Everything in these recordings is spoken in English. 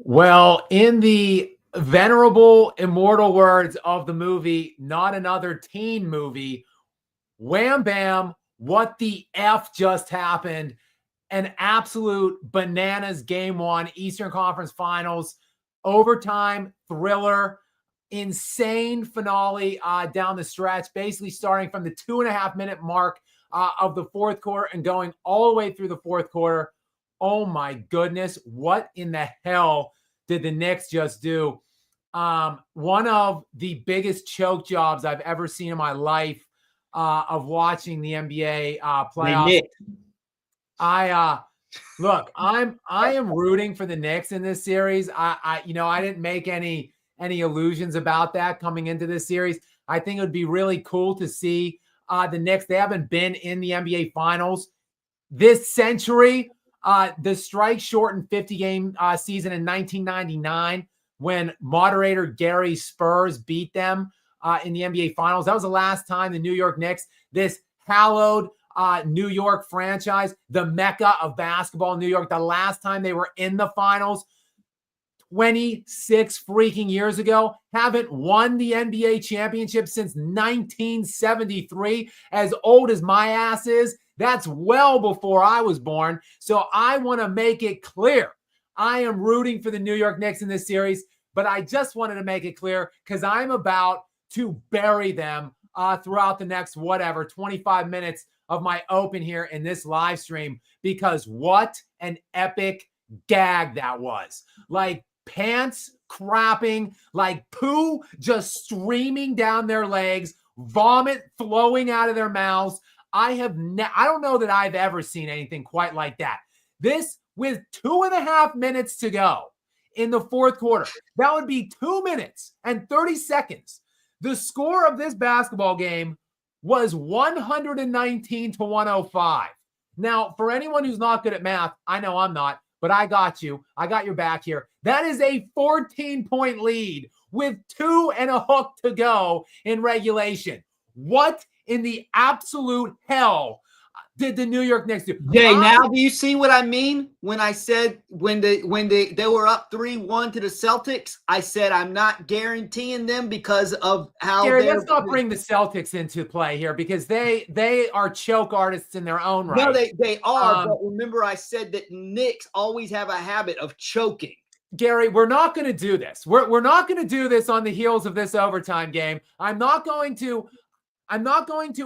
Well, in the venerable, immortal words of the movie, Not Another Teen Movie, wham bam, what the F just happened? An absolute bananas game one, Eastern Conference Finals, overtime, thriller, insane finale down the stretch, basically starting from the 2.5 minute mark of the fourth quarter and going all the way through the fourth quarter. Oh my goodness, what in the hell did the Knicks just do? One of the biggest choke jobs I've ever seen in my life of watching the NBA playoffs. Look, I am rooting for the Knicks in this series. I didn't make any illusions about that coming into this series. I think it would be really cool to see the Knicks. They haven't been in the NBA Finals this century. The strike shortened 50-game season in 1999 when moderator Gary Spurs beat them in the NBA Finals. That was the last time the New York Knicks, this hallowed New York franchise, the mecca of basketball in New York, the last time they were in the finals 26 freaking years ago, haven't won the NBA championship since 1973. As old as my ass is, that's well before I was born. So I want to make it clear. I am rooting for the New York Knicks in this series, but I just wanted to make it clear because I'm about to bury them throughout the next 25 minutes of my open here in this live stream, because what an epic gag that was. Like pants crapping, like poo just streaming down their legs, vomit flowing out of their mouths. I don't know that I've ever seen anything quite like that. This with 2.5 minutes to go in the fourth quarter. That would be 2 minutes and 30 seconds. The score of this basketball game was 119-105. Now, for anyone who's not good at math, I know I'm not, but I got you. I got your back here. That is a 14-point lead with 2 and a hook to go in regulation. What in the absolute hell did the New York Knicks do? Jay, now do you see what I mean when I said when they were up 3-1 to the Celtics? I said I'm not guaranteeing them because of how. Gary, let's not bring the Celtics into play here because they are choke artists in their own right. No, they are. But remember, I said that Knicks always have a habit of choking. Gary, we're not going to do this. We're not going to do this on the heels of this overtime game. I'm not going to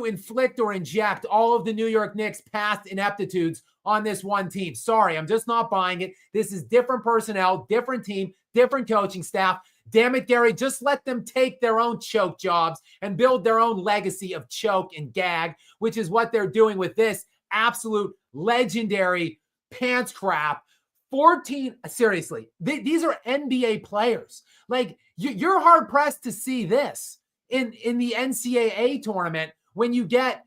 inflict or inject all of the New York Knicks' past ineptitudes on this one team. Sorry, I'm just not buying it. This is different personnel, different team, different coaching staff. Damn it, Gary, just let them take their own choke jobs and build their own legacy of choke and gag, which is what they're doing with this absolute legendary pants crap. 14, seriously, these are NBA players. Like, you're hard-pressed to see this in the NCAA tournament when you get,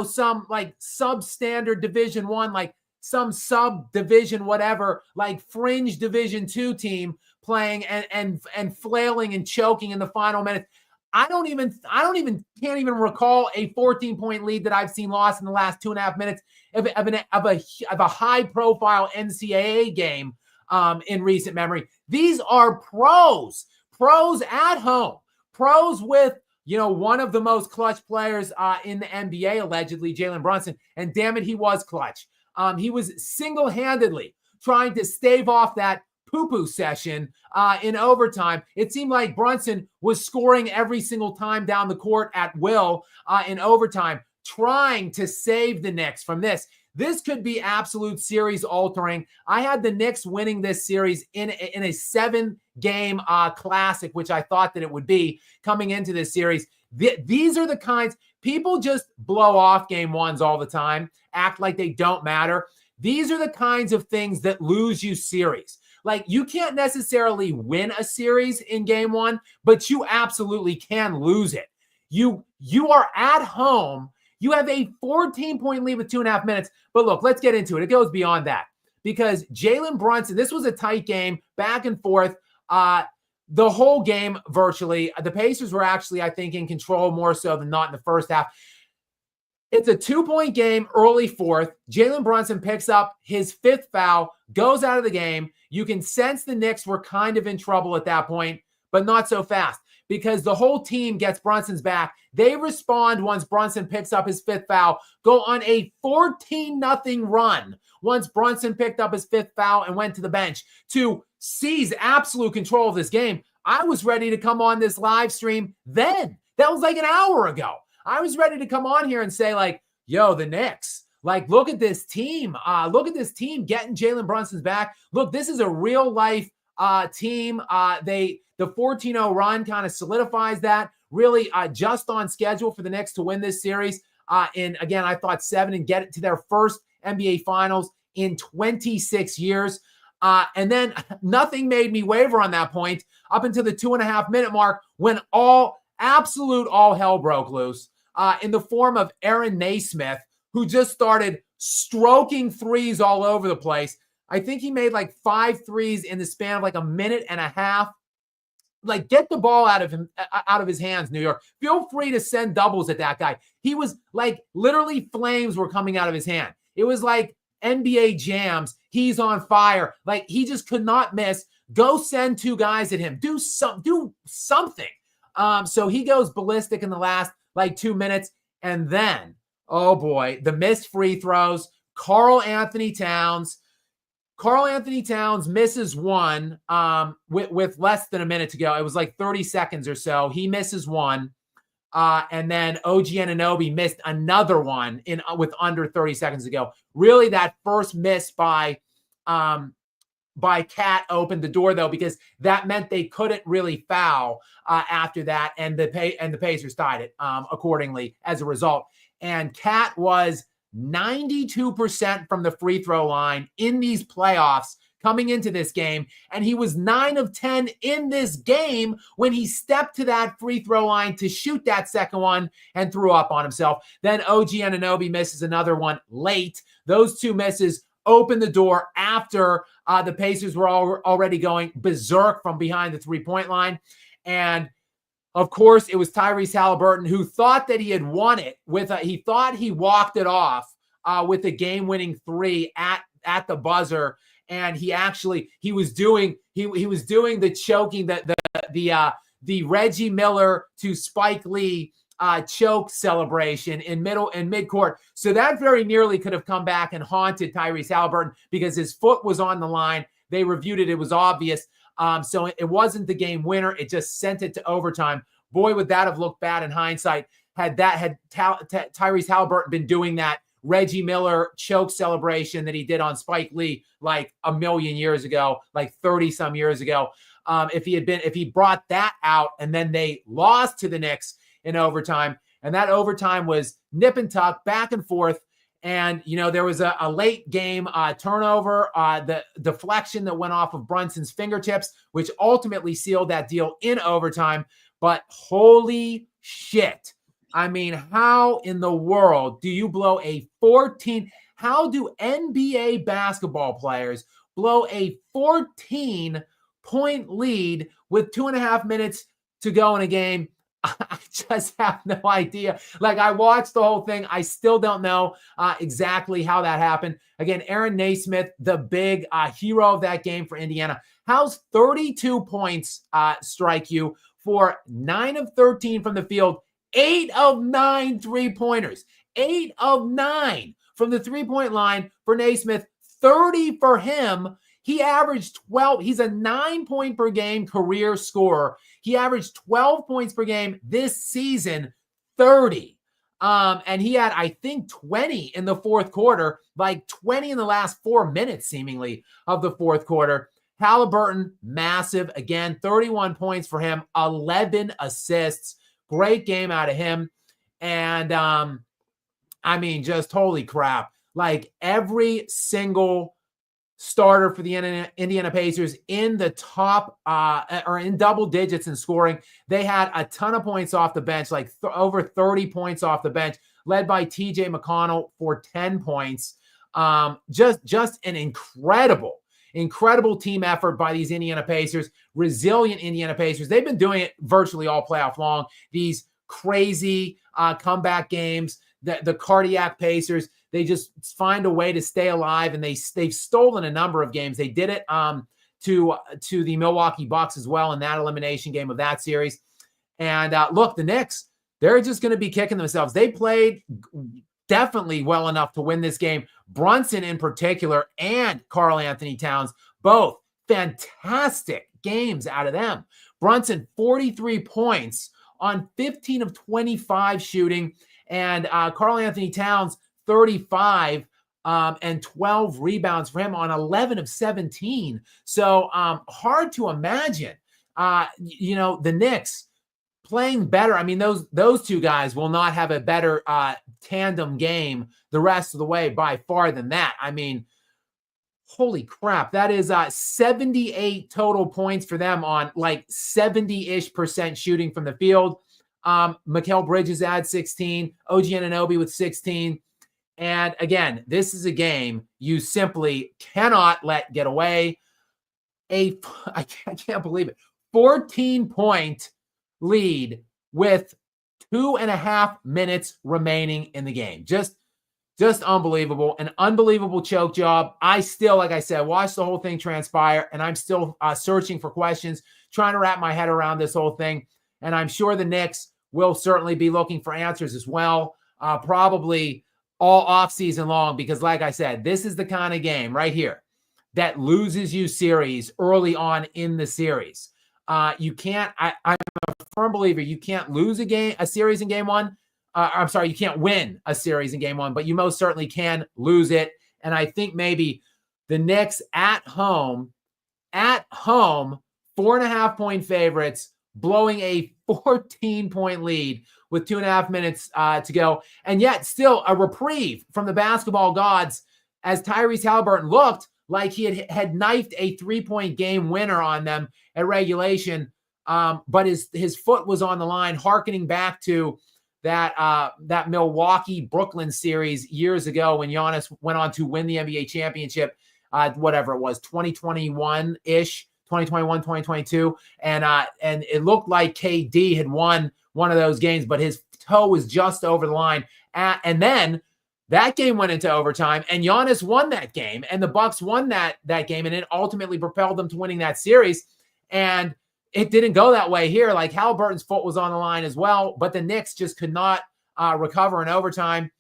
some like substandard Division I, like some sub-division whatever, like fringe Division II team playing and flailing and choking in the final minutes. Can't even recall a 14-point lead that I've seen lost in the last 2.5 minutes of a high-profile NCAA game in recent memory. These are pros at home, pros with one of the most clutch players in the NBA, allegedly, Jalen Brunson. And damn it, he was clutch. He was single-handedly trying to stave off that poo-poo session in overtime. It seemed like Brunson was scoring every single time down the court at will in overtime, trying to save the Knicks from this. This could be absolute series altering. I had the Knicks winning this series in a 7-game classic, which I thought that it would be coming into this series. These are the kinds people just blow off game ones all the time, act like they don't matter. These are the kinds of things that lose you series. Like, you can't necessarily win a series in game one, but you absolutely can lose it. You are at home. You have a 14-point lead with 2.5 minutes. But look, let's get into it. It goes beyond that because Jalen Brunson, this was a tight game, back and forth. The whole game virtually. The Pacers were actually, I think, in control more so than not in the first half. It's a 2-point game, early fourth. Jalen Brunson picks up his 5th foul, goes out of the game. You can sense the Knicks were kind of in trouble at that point, but not so fast because the whole team gets Brunson's back. They respond once Brunson picks up his 5th foul, go on a 14-0 run once Brunson picked up his 5th foul and went to the bench to seize absolute control of this game. I was ready to come on this live stream then. That was like an hour ago. I was ready to come on here and say, like, yo, the Knicks, like, look at this team. Look at this team getting Jalen Brunson's back. Look, this is a real life team. The 14-0 run kind of solidifies that. Really just on schedule for the Knicks to win this series. And again, I thought 7 and get it to their first NBA Finals in 26 years. And then nothing made me waver on that point up until the 2.5-minute mark when absolute hell broke loose in the form of Aaron Nesmith, who just started stroking threes all over the place. I think he made like 5 threes in the span of like a minute and a half. Like, get the ball out of his hands, New York. Feel free to send doubles at that guy. He was like, literally flames were coming out of his hand. It was like NBA jams. He's on fire. Like, he just could not miss. Go send 2 guys at him. Do something. So he goes ballistic in the last like 2 minutes. And then, oh boy, the missed free throws. Karl Anthony Towns misses one with less than a minute to go. It was like 30 seconds or so. He misses one. And then OG Anunoby missed another one with under 30 seconds to go. Really, that first miss by Cat opened the door, though, because that meant they couldn't really foul after that, and the Pacers tied it accordingly as a result. And Cat was 92% from the free throw line in these playoffs coming into this game, and he was 9 of 10 in this game when he stepped to that free throw line to shoot that second one and threw up on himself. Then OG Anunoby misses another one late. Those 2 misses opened the door after the Pacers were already going berserk from behind the 3-point line. And of course, it was Tyrese Haliburton who thought that he had won it he thought he walked it off with a game-winning 3 at the buzzer. And he was doing the choking, the Reggie Miller to Spike Lee choke celebration in midcourt. So that very nearly could have come back and haunted Tyrese Haliburton because his foot was on the line. They reviewed it. It was obvious. So it wasn't the game winner. It just sent it to overtime. Boy, would that have looked bad in hindsight had Tyrese Haliburton been doing that Reggie Miller choke celebration that he did on Spike Lee like a million years ago, like 30 some years ago. If he brought that out and then they lost to the Knicks in overtime, and that overtime was nip and tuck, back and forth. And, there was a late game turnover, the deflection that went off of Brunson's fingertips, which ultimately sealed that deal in overtime. But holy shit. I mean, how in the world do you blow a 14? How do NBA basketball players blow a 14-point lead with 2.5 minutes to go in a game? I just have no idea. Like, I watched the whole thing. I still don't know exactly how that happened. Again, Aaron Nesmith, the big hero of that game for Indiana. How's 32 points strike you for 9 of 13 from the field, 8 of 9 3-pointers, 8 of 9 from the 3-point line for Nesmith, 30 for him. He averaged 12. He's a 9-point per game career scorer. He averaged 12 points per game this season, 30. And he had, I think, 20 in the fourth quarter, like 20 in the last 4 minutes, seemingly, of the fourth quarter. Haliburton, massive. Again, 31 points for him, 11 assists. Great game out of him. And, I mean, just holy crap. Like, every single starter for the Indiana Pacers in the top or in double digits in scoring. They had a ton of points off the bench, like over 30 points off the bench, led by TJ McConnell for 10 points. Just an incredible team effort by these Indiana Pacers, resilient Indiana Pacers. They've been doing it virtually all playoff long. These crazy comeback games. the cardiac Pacers. They just find a way to stay alive, and they've stolen a number of games. They did it to the Milwaukee Bucks as well in that elimination game of that series. And look, the Knicks, they're just going to be kicking themselves. They played definitely well enough to win this game. Brunson in particular and Karl Anthony Towns, both fantastic games out of them. Brunson, 43 points on 15 of 25 shooting, and Karl Anthony Towns, 35 and 12 rebounds for him on 11 of 17. So hard to imagine, the Knicks playing better. I mean, those two guys will not have a better tandem game the rest of the way by far than that. I mean, holy crap. That is 78 total points for them on like 70-ish% shooting from the field. Mikal Bridges adds 16, OG Anunoby with 16. And again, this is a game you simply cannot let get away. I can't believe it. 14-point lead with 2.5 minutes remaining in the game. Just unbelievable. An unbelievable choke job. I still, like I said, watched the whole thing transpire, and I'm still searching for questions, trying to wrap my head around this whole thing. And I'm sure the Knicks will certainly be looking for answers as well, probably all offseason long, because like I said, this is the kind of game right here that loses you series early on in the series. You can't, I'm a firm believer, you can't lose a series in game one. I'm sorry, you can't win a series in game one, but you most certainly can lose it. And I think maybe the Knicks at home, 4.5-point favorites, blowing a 14-point lead with 2.5 minutes to go. And yet still a reprieve from the basketball gods as Tyrese Haliburton looked like he had knifed a 3-point game winner on them at regulation. But his foot was on the line, hearkening back to that Milwaukee-Brooklyn series years ago when Giannis went on to win the NBA championship, whatever it was, 2021-ish, 2021, 2022. And it looked like KD had won one of those games, but his toe was just over the line. And then that game went into overtime, and Giannis won that game, and the Bucks won that game, and it ultimately propelled them to winning that series. And it didn't go that way here. Like, Haliburton's foot was on the line as well, but the Knicks just could not recover in overtime.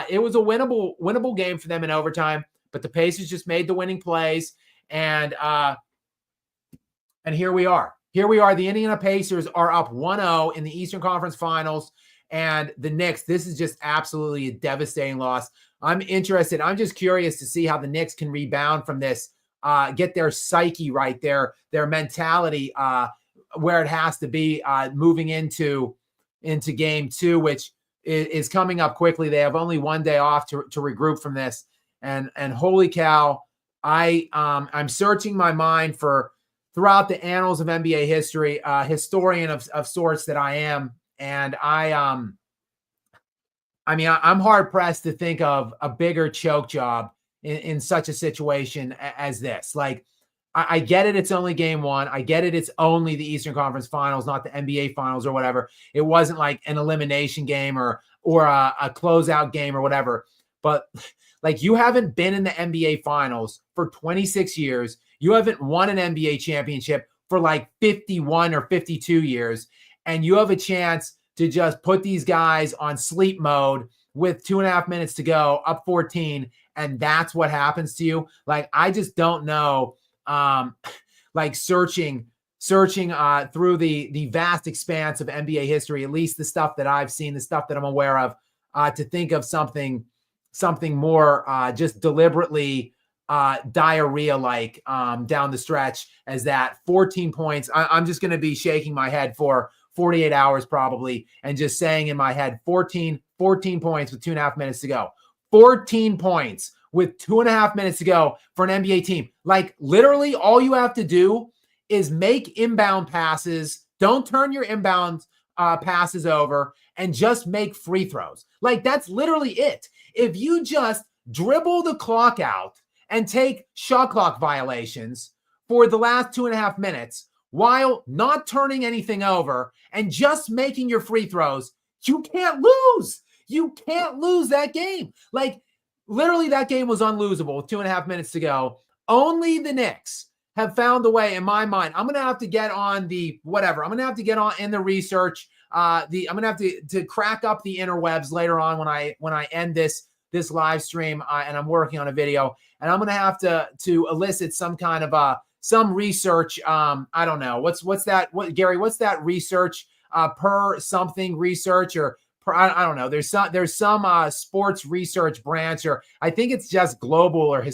It was a winnable game for them in overtime, but the Pacers just made the winning plays, and here we are. Here we are. The Indiana Pacers are up 1-0 in the Eastern Conference Finals, and the Knicks, this is just absolutely a devastating loss. I'm interested. I'm just curious to see how the Knicks can rebound from this, get their psyche right, their mentality where it has to be moving into game two, which is coming up quickly. They have only one day off to regroup from this. And holy cow, I'm searching my mind for throughout the annals of NBA history, historian of sorts that I am. And I'm hard pressed to think of a bigger choke job in such a situation as this. Like, I get it. It's only game one. I get it. It's only the Eastern Conference Finals, not the NBA Finals or whatever. It wasn't like an elimination game or a closeout game or whatever. But like, you haven't been in the NBA Finals for 26 years. You haven't won an NBA championship for like 51 or 52 years. And you have a chance to just put these guys on sleep mode with 2.5 minutes to go, up 14. And that's what happens to you. Like, I just don't know. Like searching through the vast expanse of NBA history, at least the stuff that I've seen, the stuff that I'm aware of, to think of something more just deliberately diarrhea-like down the stretch as that. 14 points. I'm just going to be shaking my head for 48 hours probably and just saying in my head, 14 points with 2.5 minutes to go. 14 points with 2.5 minutes to go for an NBA team. Like, literally all you have to do is make inbound passes. Don't turn your inbound passes over and just make free throws. Like, that's literally it. If you just dribble the clock out and take shot clock violations for the last 2.5 minutes while not turning anything over and just making your free throws, you can't lose. You can't lose that game. Like, literally, that game was unlosable with 2.5 minutes to go. Only the Knicks have found a way, in my mind. I'm going to have to get on the whatever. I'm going to have to get on in the research. I'm going to have to crack up the interwebs later on when I end this live stream, and I'm working on a video, and I'm going to have to elicit some kind of some research. I don't know what's that? Gary? What's that research? Per something research or per, I don't know. There's some sports research branch, or I think it's just global or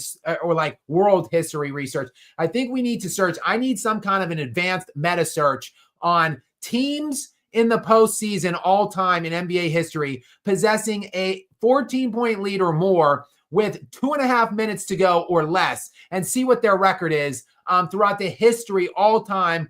like world history research. I think we need to search. I need some kind of an advanced meta search on teams in the postseason all time in NBA history possessing a 14-point lead or more with 2.5 minutes to go or less, and see what their record is throughout the history all time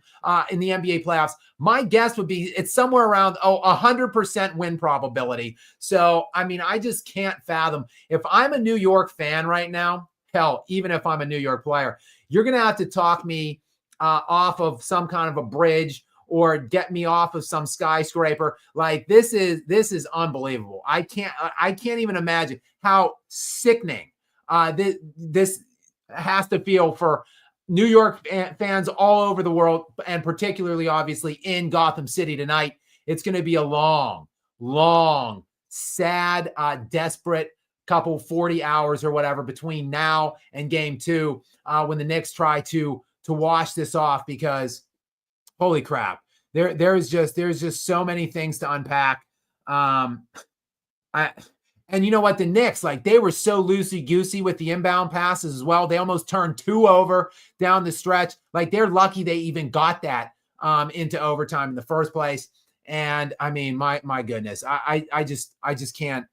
in the NBA playoffs. My guess would be it's somewhere around 100% win probability. So, I mean, I just can't fathom. If I'm a New York fan right now, hell, even if I'm a New York player, you're going to have to talk me off of some kind of a bridge or get me off of some skyscraper. Like, this is unbelievable. I can't even imagine how sickening this has to feel for New York fans all over the world, and particularly, obviously, in Gotham City tonight. It's going to be a long, sad, desperate couple 40 hours or whatever between now and game 2 when the Knicks try to wash this off, because holy crap, there's just so many things to unpack. And you know what? The Knicks, like, they were so loosey-goosey with the inbound passes as well. They almost turned 2 over down the stretch. Like, they're lucky they even got that into overtime in the first place. And I mean, my goodness, I just can't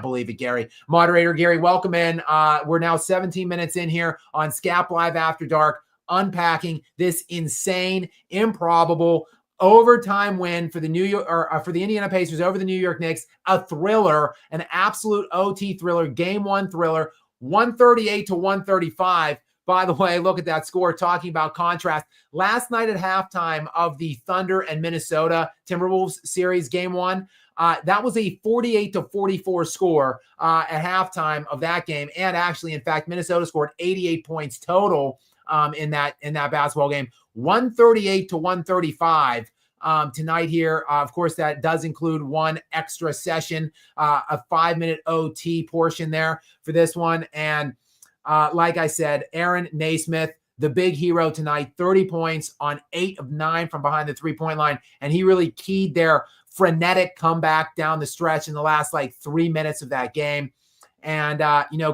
believe it, Gary. Moderator Gary, welcome in. We're now 17 minutes in here on SKAP Live After Dark, unpacking this insane, improbable overtime win for the for the Indiana Pacers over the New York Knicks. A thriller, an absolute OT thriller, game 1 thriller, 138-135. By the way, look at that score. Talking about contrast, last night at halftime of the Thunder and Minnesota Timberwolves series, game 1, that was a 48-44 score at halftime of that game. And actually, in fact, Minnesota scored 88 points total in that basketball game. 138-135 tonight here. Of course, that does include one extra session, a 5-minute OT portion there for this one. And like I said, Aaron Nesmith, the big hero tonight, 30 points on 8 of 9 from behind the 3-point line. And he really keyed their frenetic comeback down the stretch in the last 3 minutes of that game. And,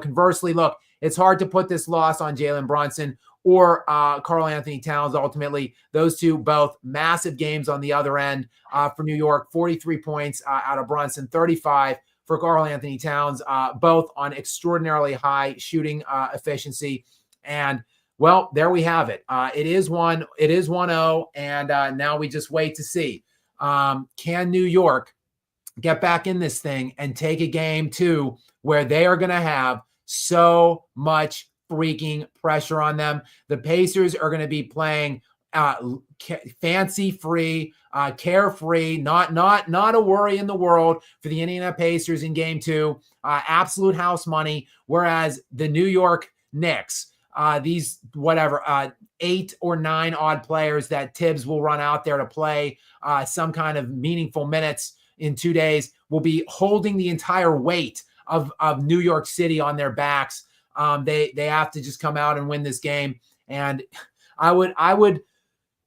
conversely, look, it's hard to put this loss on Jalen Brunson or Karl Anthony Towns. Ultimately, those two both massive games on the other end for New York. 43 points out of Brunson, 35 for Karl Anthony Towns, both on extraordinarily high shooting efficiency. And, well, there we have it. It is 1-0, and now we just wait to see. Can New York get back in this thing and take a game 2 where they are going to have so much freaking pressure on them? The Pacers are going to be playing fancy-free, carefree, not a worry in the world for the Indiana Pacers in game 2, absolute house money. Whereas the New York Knicks, these 8 or 9 odd players that Tibbs will run out there to play some kind of meaningful minutes in 2 days, will be holding the entire weight of New York City on their backs. They have to just come out and win this game. And I would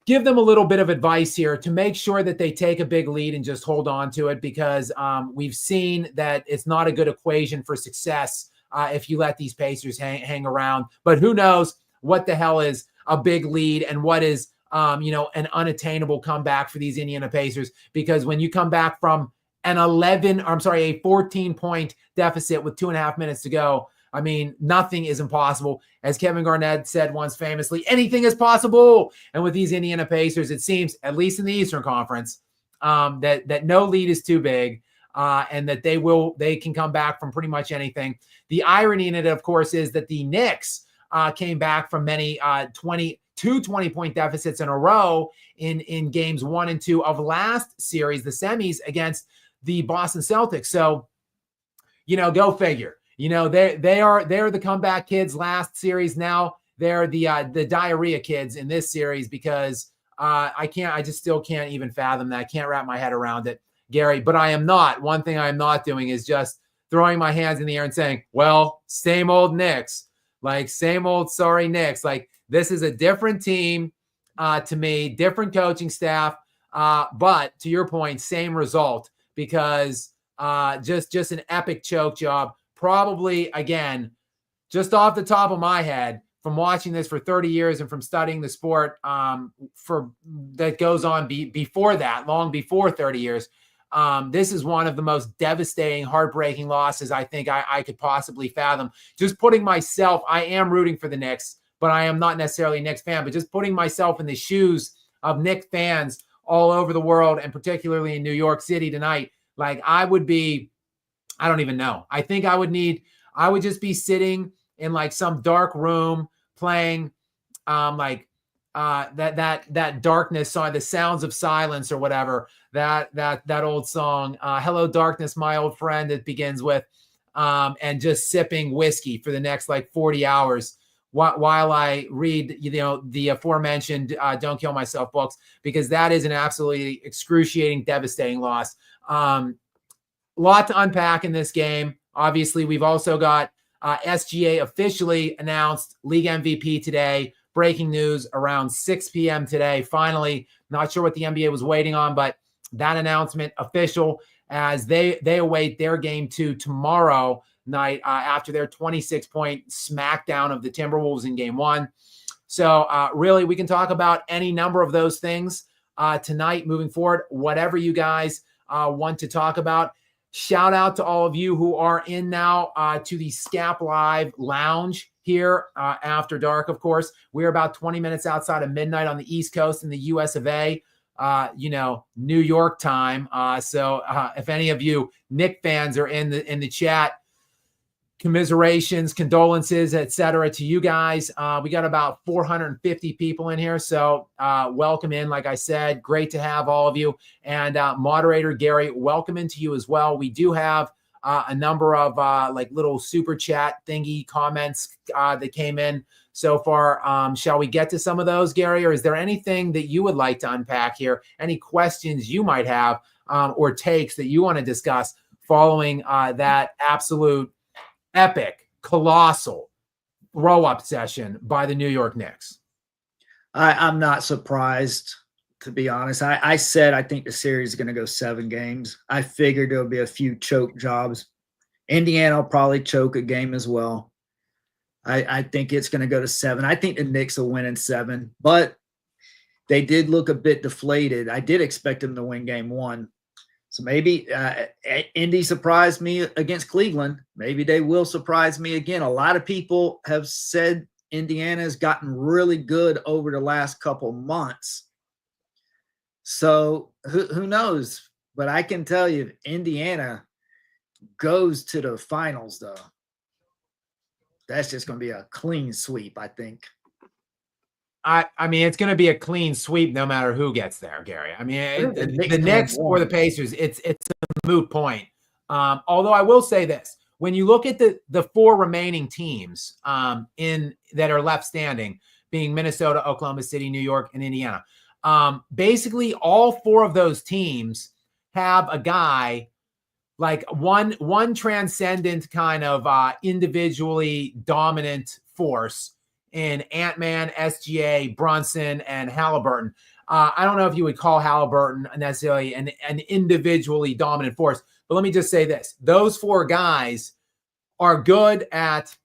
give them a little bit of advice here to make sure that they take a big lead and just hold on to it, because we've seen that it's not a good equation for success if you let these Pacers hang around. But who knows what the hell is a big lead and what is an unattainable comeback for these Indiana Pacers, because when you come back from a 14-point deficit with 2.5 minutes to go, I mean, nothing is impossible. As Kevin Garnett said once famously, anything is possible. And with these Indiana Pacers, it seems, at least in the Eastern Conference, that no lead is too big, and that they can come back from pretty much anything. The irony in it, of course, is that the Knicks came back from many 20-point deficits in a row in games 1 and 2 of last series, the semis against the Boston Celtics. So go figure. They're the comeback kids last series. Now they're the diarrhea kids in this series because I just still can't even fathom that. I can't wrap my head around it, Gary. But one thing I am not doing is just throwing my hands in the air and saying, well, same old Knicks, like same old sorry Knicks. Like this is a different team to me, different coaching staff. But to your point, same result because just an epic choke job. Probably, again, just off the top of my head, from watching this for 30 years and from studying the sport that goes on before that, long before 30 years, this is one of the most devastating, heartbreaking losses I think I could possibly fathom. Just putting myself, I am rooting for the Knicks, but I am not necessarily a Knicks fan, but just putting myself in the shoes of Knicks fans all over the world, and particularly in New York City tonight, like I would be, I don't even know. I think I would just be sitting in like some dark room playing that darkness song, the Sounds of Silence or whatever, that old song, Hello Darkness, My Old Friend, it begins with, and just sipping whiskey for the next like 40 hours while I read, the aforementioned Don't Kill Myself books, because that is an absolutely excruciating, devastating loss. Lot to unpack in this game. Obviously, we've also got SGA officially announced league MVP today. Breaking news around 6 p.m. today. Finally, not sure what the NBA was waiting on, but that announcement official as they await their game 2 tomorrow night after their 26-point smackdown of the Timberwolves in game 1. So really, we can talk about any number of those things tonight moving forward, whatever you guys want to talk about. Shout out to all of you who are in now to the SKAP Live Lounge here after dark, of course. We're about 20 minutes outside of midnight on the East Coast in the US of A, New York time. So if any of you Knicks fans are in the chat, commiserations, condolences, etc. to you guys. We got about 450 people in here. So welcome in, like I said, great to have all of you. And moderator Gary, welcome into you as well. We do have a number of like little super chat thingy comments that came in so far. Shall we get to some of those, Gary, or is there anything that you would like to unpack here? Any questions you might have or takes that you want to discuss following that absolute epic, colossal throw-up session by the New York Knicks? I'm not surprised, to be honest. I said I think the series is going to go 7 games. I figured there'll be a few choke jobs. Indiana will probably choke a game as well. I think it's going to go to 7. I think the Knicks will win in 7, but they did look a bit deflated. I did expect them to win game 1. So maybe Indy surprised me against Cleveland. Maybe they will surprise me again. A lot of people have said Indiana has gotten really good over the last couple months. So who knows? But I can tell you, if Indiana goes to the finals, though, that's just going to be a clean sweep, I think. I mean, it's going to be a clean sweep no matter who gets there, Gary. I mean, the Knicks or the Pacers, it's a moot point. Although I will say this, when you look at the 4 remaining teams that are left standing, being Minnesota, Oklahoma City, New York, and Indiana, basically all 4 of those teams have a guy like one transcendent kind of individually dominant force in Ant-Man, SGA, Brunson, and Haliburton. I don't know if you would call Haliburton necessarily an individually dominant force, but let me just say this. Those 4 guys are good at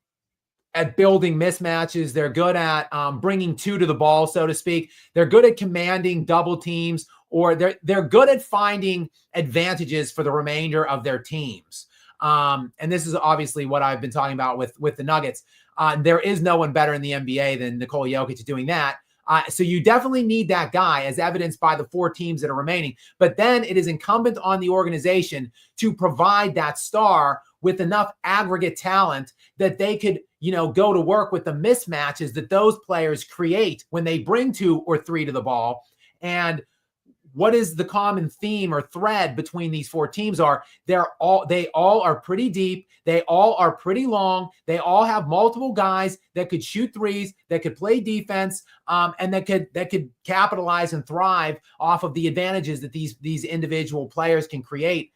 building mismatches. They're good at bringing 2 to the ball, so to speak. They're good at commanding double teams, or they're good at finding advantages for the remainder of their teams. And this is obviously what I've been talking about with the Nuggets. There is no one better in the NBA than Nikola Jokic doing that. So you definitely need that guy, as evidenced by the 4 teams that are remaining. But then it is incumbent on the organization to provide that star with enough aggregate talent that they could, go to work with the mismatches that those players create when they bring 2 or 3 to the ball. And what is the common theme or thread between these four teams are they all are pretty deep. They all are pretty long. They all have multiple guys that could shoot threes, that could play defense, and that could capitalize and thrive off of the advantages that these individual players can create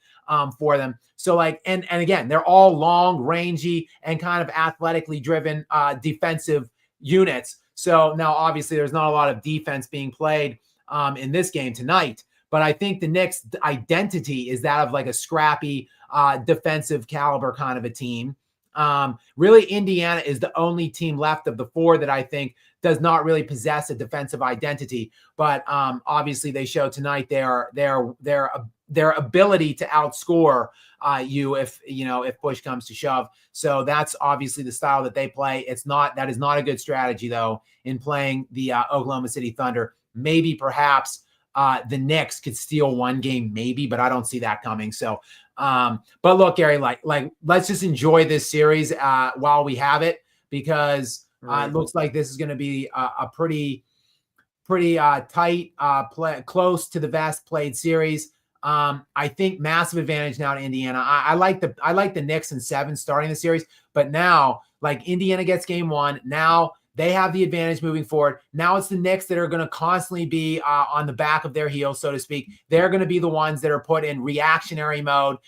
for them. So like, and again, they're all long, rangy, and kind of athletically driven defensive units. So now obviously there's not a lot of defense being played in this game tonight, but I think the Knicks' identity is that of like a scrappy defensive caliber kind of a team. Really, Indiana is the only team left of the four that I think does not really possess a defensive identity. But obviously, they show tonight their ability to outscore you if push comes to shove. So that's obviously the style that they play. That is not a good strategy though in playing the Oklahoma City Thunder. Maybe perhaps the Knicks could steal one game, maybe, but I don't see that coming. So, but look, Gary, like let's just enjoy this series while we have it, because it looks like this is going to be a pretty tight, close to the best played series. I think massive advantage now to Indiana. I like the Knicks in 7 starting the series, but now like Indiana gets game 1. Now they have the advantage moving forward. Now it's the Knicks that are going to constantly be on the back of their heels, so to speak. They're going to be the ones that are put in reactionary mode.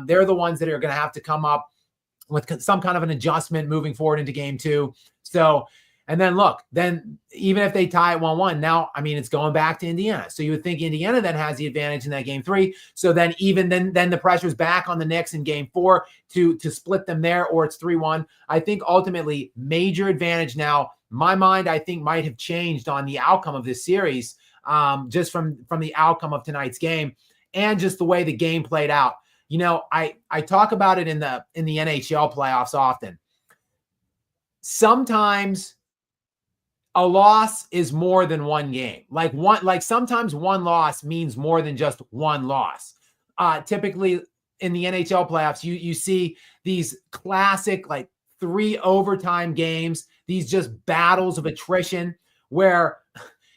They're the ones that are going to have to come up with some kind of an adjustment moving forward into game 2. So, and then look, then even if they tie at 1-1, now, I mean, it's going back to Indiana. So you would think Indiana then has the advantage in that game 3. So then even then the pressure's back on the Knicks in game 4 to split them there, or it's 3-1. I think ultimately major advantage now. My mind, I think, might have changed on the outcome of this series, just from the outcome of tonight's game and just the way the game played out. You know, I talk about it in the NHL playoffs often. Sometimes a loss is more than one game. Like sometimes one loss means more than just one loss. Typically in the NHL playoffs, you see these classic like 3 overtime games, these just battles of attrition where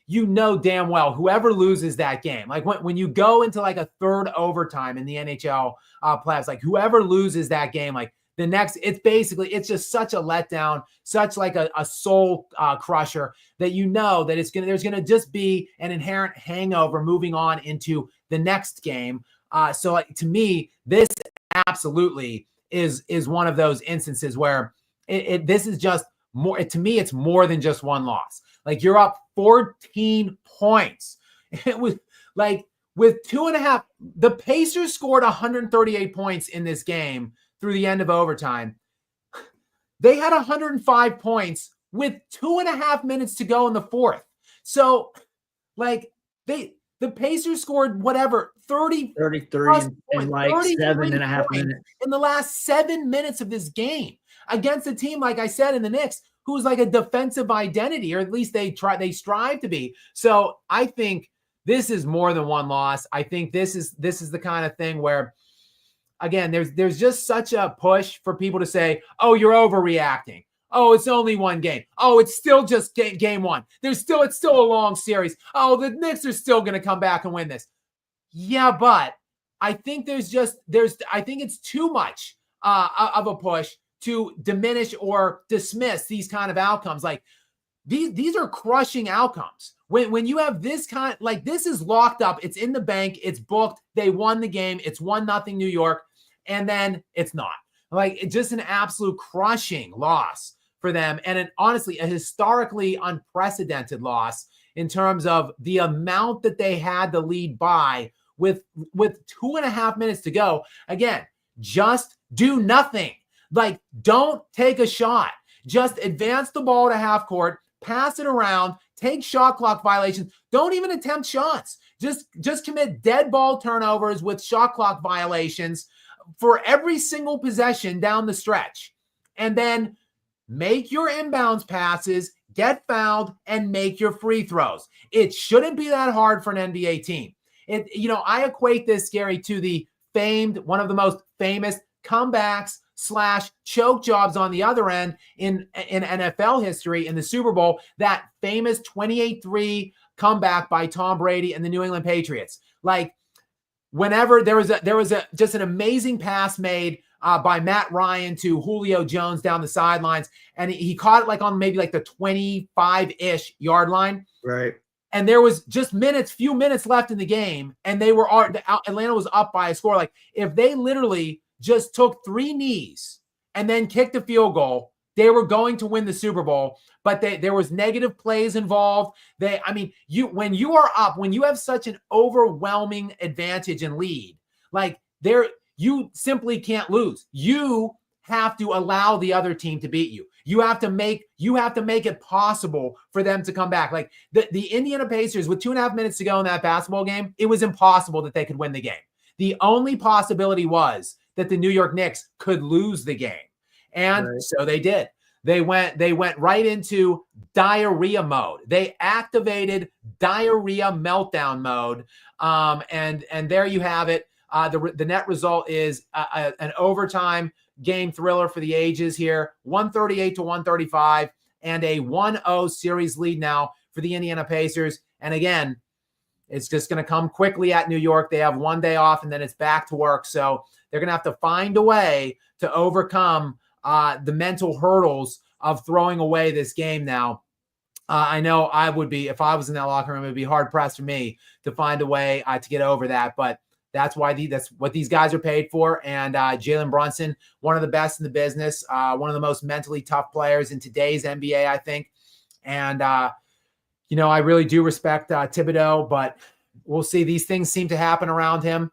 you know damn well whoever loses that game, like when you go into like a 3rd overtime in the NHL playoffs, like whoever loses that game, like the next, it's just such a letdown, such like a soul crusher that you know that there's gonna just be an inherent hangover moving on into the next game. So like, to me, this absolutely is one of those instances where this is just more. To me, it's more than just one loss. Like you're up 14 points. It was like with 2.5. The Pacers scored 138 points in this game through the end of overtime. They had 105 points with 2.5 minutes to go in the 4th. So like the Pacers scored whatever, 33 in like 7.5 minutes in the last 7 minutes of this game against a team, like I said, in the Knicks, who's like a defensive identity, or at least they strive to be. So I think this is more than one loss. I think this is the kind of thing where, again, there's just such a push for people to say, oh, you're overreacting. Oh, it's only one game. Oh, it's still just game 1. It's still a long series. Oh, the Knicks are still going to come back and win this. Yeah, but I think I think it's too much of a push to diminish or dismiss these kind of outcomes. Like these are crushing outcomes. When you have this kind, like this is locked up, it's in the bank, it's booked. They won the game. It's 1-0 New York, and then it's not. Like it's just an absolute crushing loss for them, and honestly a historically unprecedented loss in terms of the amount that they had the lead by with 2.5 minutes to go. Again, just do nothing. Like, don't take a shot. Just advance the ball to half court, pass it around, take shot clock violations. Don't even attempt shots. Just commit dead ball turnovers with shot clock violations for every single possession down the stretch. And then make your inbounds passes, get fouled, and make your free throws. It shouldn't be that hard for an NBA team. I equate this, Gary, to the one of the most famous comebacks / choke jobs on the other end in NFL history in the Super Bowl. That famous 28-3 comeback by Tom Brady and the New England Patriots. Like, whenever there was just an amazing pass made by Matt Ryan to Julio Jones down the sidelines, and he caught it like on maybe like the 25-ish yard line. Right. And there was just few minutes left in the game, and Atlanta was up by a score. Like, if they literally just took 3 knees and then kicked a field goal, they were going to win the Super Bowl. But there was negative plays involved. When you are up, when you have such an overwhelming advantage and lead, like you simply can't lose. You have to allow the other team to beat you. You have to make it possible for them to come back. Like the Indiana Pacers, with 2.5 minutes to go in that basketball game, it was impossible that they could win the game. The only possibility was that the New York Knicks could lose the game. And so they did. They went right into diarrhea mode. They activated diarrhea meltdown mode. And there you have it. The net result is an overtime game thriller for the ages here, 138-135, and a 1-0 series lead now for the Indiana Pacers. And again, it's just going to come quickly at New York. They have 1 day off, and then it's back to work. So they're going to have to find a way to overcome the mental hurdles of throwing away this game now. I know I would be, if I was in that locker room, it would be hard pressed for me to find a way to get over that. But that's what these guys are paid for. And Jalen Brunson, one of the best in the business, one of the most mentally tough players in today's NBA, I think. And, I really do respect Thibodeau, but we'll see. These things seem to happen around him.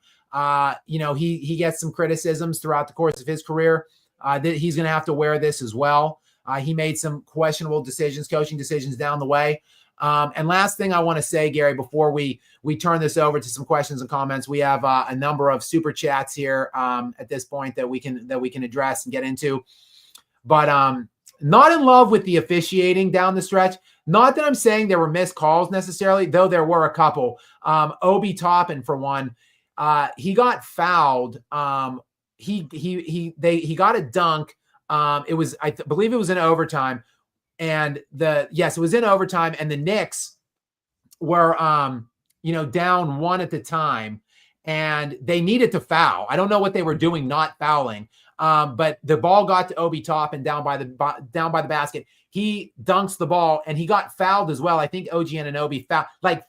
He gets some criticisms throughout the course of his career. That he's going to have to wear this as well. He made some questionable coaching decisions down the way. And last thing I want to say, Gary, before we turn this over to some questions and comments, we have a number of super chats here at this point that we can address and get into. But not in love with the officiating down the stretch. Not that I'm saying there were missed calls necessarily, though there were a couple. Obi Toppin, for one, he got fouled. He got a dunk. It was, I believe it was in overtime. And it was in overtime, and the Knicks were, down 1 at the time, and they needed to foul. I don't know what they were doing, not fouling. But the ball got to Obi Toppin down by the basket. He dunks the ball, and he got fouled as well. I think OG Anunoby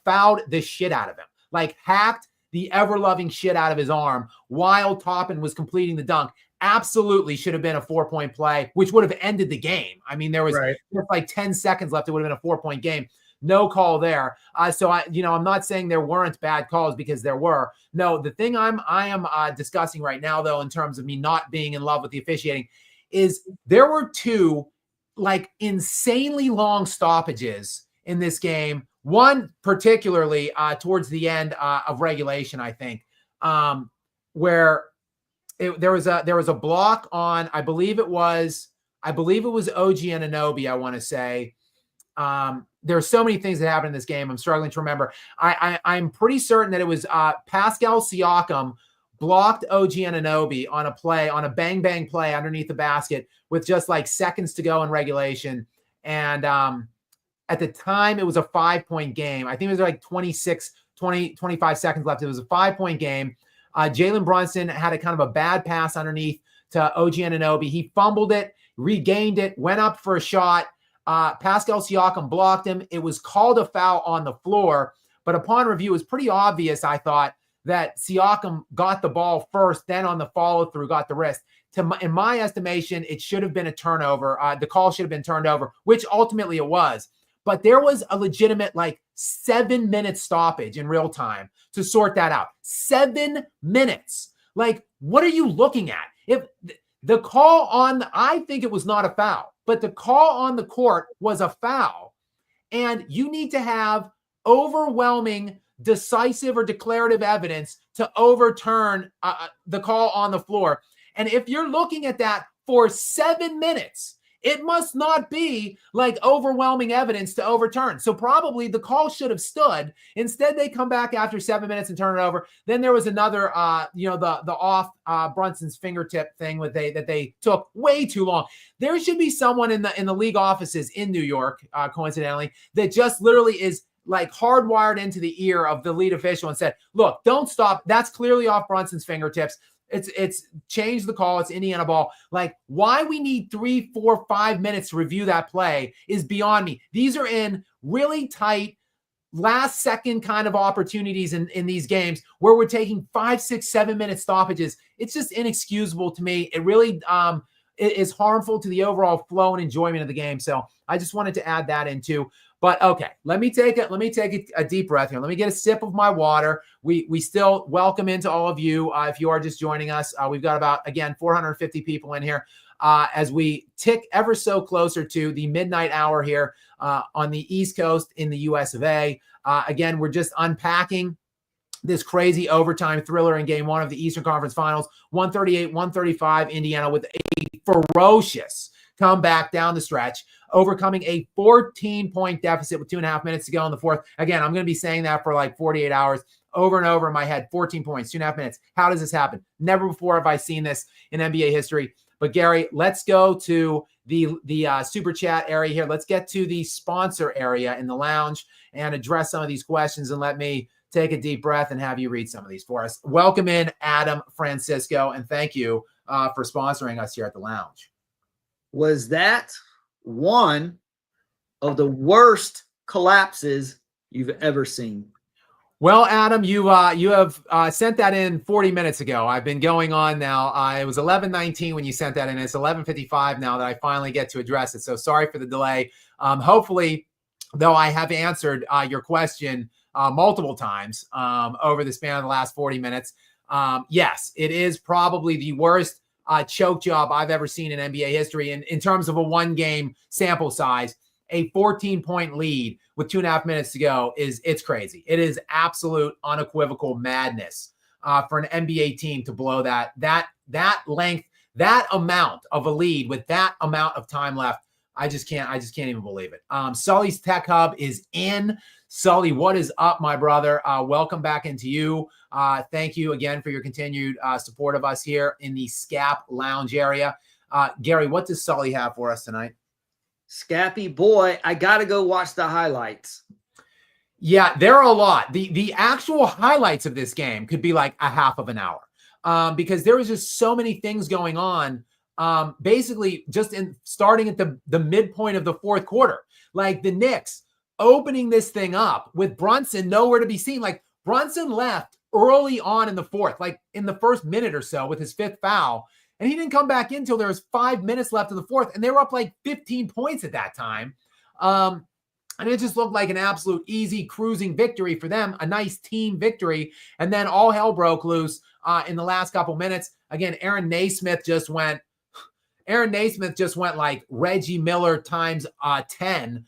fouled the shit out of him, like hacked the ever-loving shit out of his arm while Toppin was completing the dunk. Absolutely should have been a 4-point play, which would have ended the game. I mean, there was like 10 seconds left. It would have been a 4-point game. No call there. So I'm not saying there weren't bad calls, because there were. No, the thing I am discussing right now, though, in terms of me not being in love with the officiating, is there were 2 like insanely long stoppages in this game. One particularly towards the end of regulation, I think, where there was a block on, I believe it was OG Anunoby, I want to say. There are so many things that happened in this game. I'm struggling to remember. I'm pretty certain that it was Pascal Siakam blocked OG Anunoby on a bang play underneath the basket with just like seconds to go in regulation. And at the time, it was a 5-point game. I think it was like 25 seconds left. It was a 5-point game. Jalen Brunson had a kind of a bad pass underneath to OG Anunoby. He fumbled it, regained it, went up for a shot. Pascal Siakam blocked him. It was called a foul on the floor, but upon review, it was pretty obvious, I thought, that Siakam got the ball first, then on the follow-through got the wrist. In my estimation, it should have been a turnover. The call should have been turned over, which ultimately it was. But there was a legitimate 7-minute stoppage in real time to sort that out. 7 minutes. Like, what are you looking at? If the call I think it was not a foul, but the call on the court was a foul. And you need to have overwhelming, decisive, or declarative evidence to overturn the call on the floor. And if you're looking at that for 7 minutes, It must not be like overwhelming evidence to overturn. So probably the call should have stood. Instead, they come back after 7 minutes and turn it over. Then there was another, the off Brunson's fingertip thing that they took way too long. There should be someone in the league offices in New York, coincidentally, that just literally is like hardwired into the ear of the lead official and said, look, don't stop. That's clearly off Brunson's fingertips. It's changed the call. It's Indiana ball. Like, why we need 3, 4, 5 minutes to review that play is beyond me. These are in really tight last second kind of opportunities in these games where we're taking 5, 6, 7 minute stoppages. It's just inexcusable to me. It really it is harmful to the overall flow and enjoyment of the game. So I just wanted to add that in too. But okay, let me take a deep breath here. Let me get a sip of my water. We still welcome into all of you if you are just joining us. We've got about, again, 450 people in here as we tick ever so closer to the midnight hour here on the East Coast in the US of A. Again, we're just unpacking this crazy overtime thriller in game 1 of the Eastern Conference Finals. 138-135, Indiana with a ferocious comeback down the stretch, overcoming a 14-point deficit with 2.5 minutes to go in the fourth. Again, I'm going to be saying that for like 48 hours over and over in my head. 14 points, 2.5 minutes. How does this happen? Never before have I seen this in NBA history. But Gary, let's go to the super chat area here. Let's get to the sponsor area in the lounge and address some of these questions, and let me take a deep breath and have you read some of these for us. Welcome in Adam Francisco, and thank you for sponsoring us here at the lounge. Was that one of the worst collapses you've ever seen? Well, Adam, you have sent that in 40 minutes ago. I've been going on now. It was 11:19 when you sent that in. It's 11:55 now that I finally get to address it. So sorry for the delay. Hopefully, though, I have answered your question multiple times over the span of the last 40 minutes. Yes, it is probably the worst choke job I've ever seen in NBA history. In terms of a 1-game sample size, a 14-point lead with 2.5 minutes to go it's crazy. It is absolute unequivocal madness for an NBA team to blow that length, that amount of a lead with that amount of time left. I just can't even believe it. Sully's Tech Hub is in. Sully, what is up, my brother? Welcome back into you. Thank you again for your continued support of us here in the SKAP Lounge area. Gary, what does Sully have for us tonight? Scappy boy, I got to go watch the highlights. Yeah, there are a lot. The actual highlights of this game could be like a half of an hour because there was just so many things going on. Basically, just starting at the midpoint of the fourth quarter, like the Knicks opening this thing up with Brunson nowhere to be seen. Like Brunson left early on in the fourth, like in the first minute or so with his 5th foul. And he didn't come back in until there was 5 minutes left in the fourth. And they were up like 15 points at that time. And it just looked like an absolute easy cruising victory for them, a nice team victory. And then all hell broke loose in the last couple minutes. Again, Aaron Nesmith just went like Reggie Miller times 10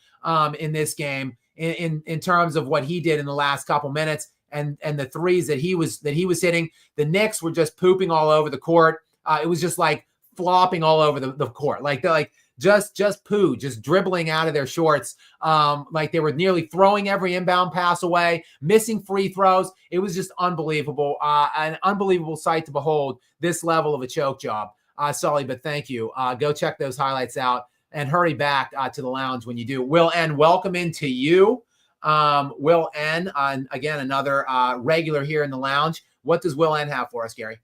in this game in terms of what he did in the last couple minutes and the threes that he was hitting. The Knicks were just pooping all over the court. It was just like flopping all over the court. Like they're like just poo, just dribbling out of their shorts. Like they were nearly throwing every inbound pass away, missing free throws. It was just unbelievable. An unbelievable sight to behold, this level of a choke job. Sully, but thank you. Go check those highlights out and hurry back to the lounge when you do. Will N, welcome into you. Will N, again, another regular here in the lounge. What does Will N have for us, Gary?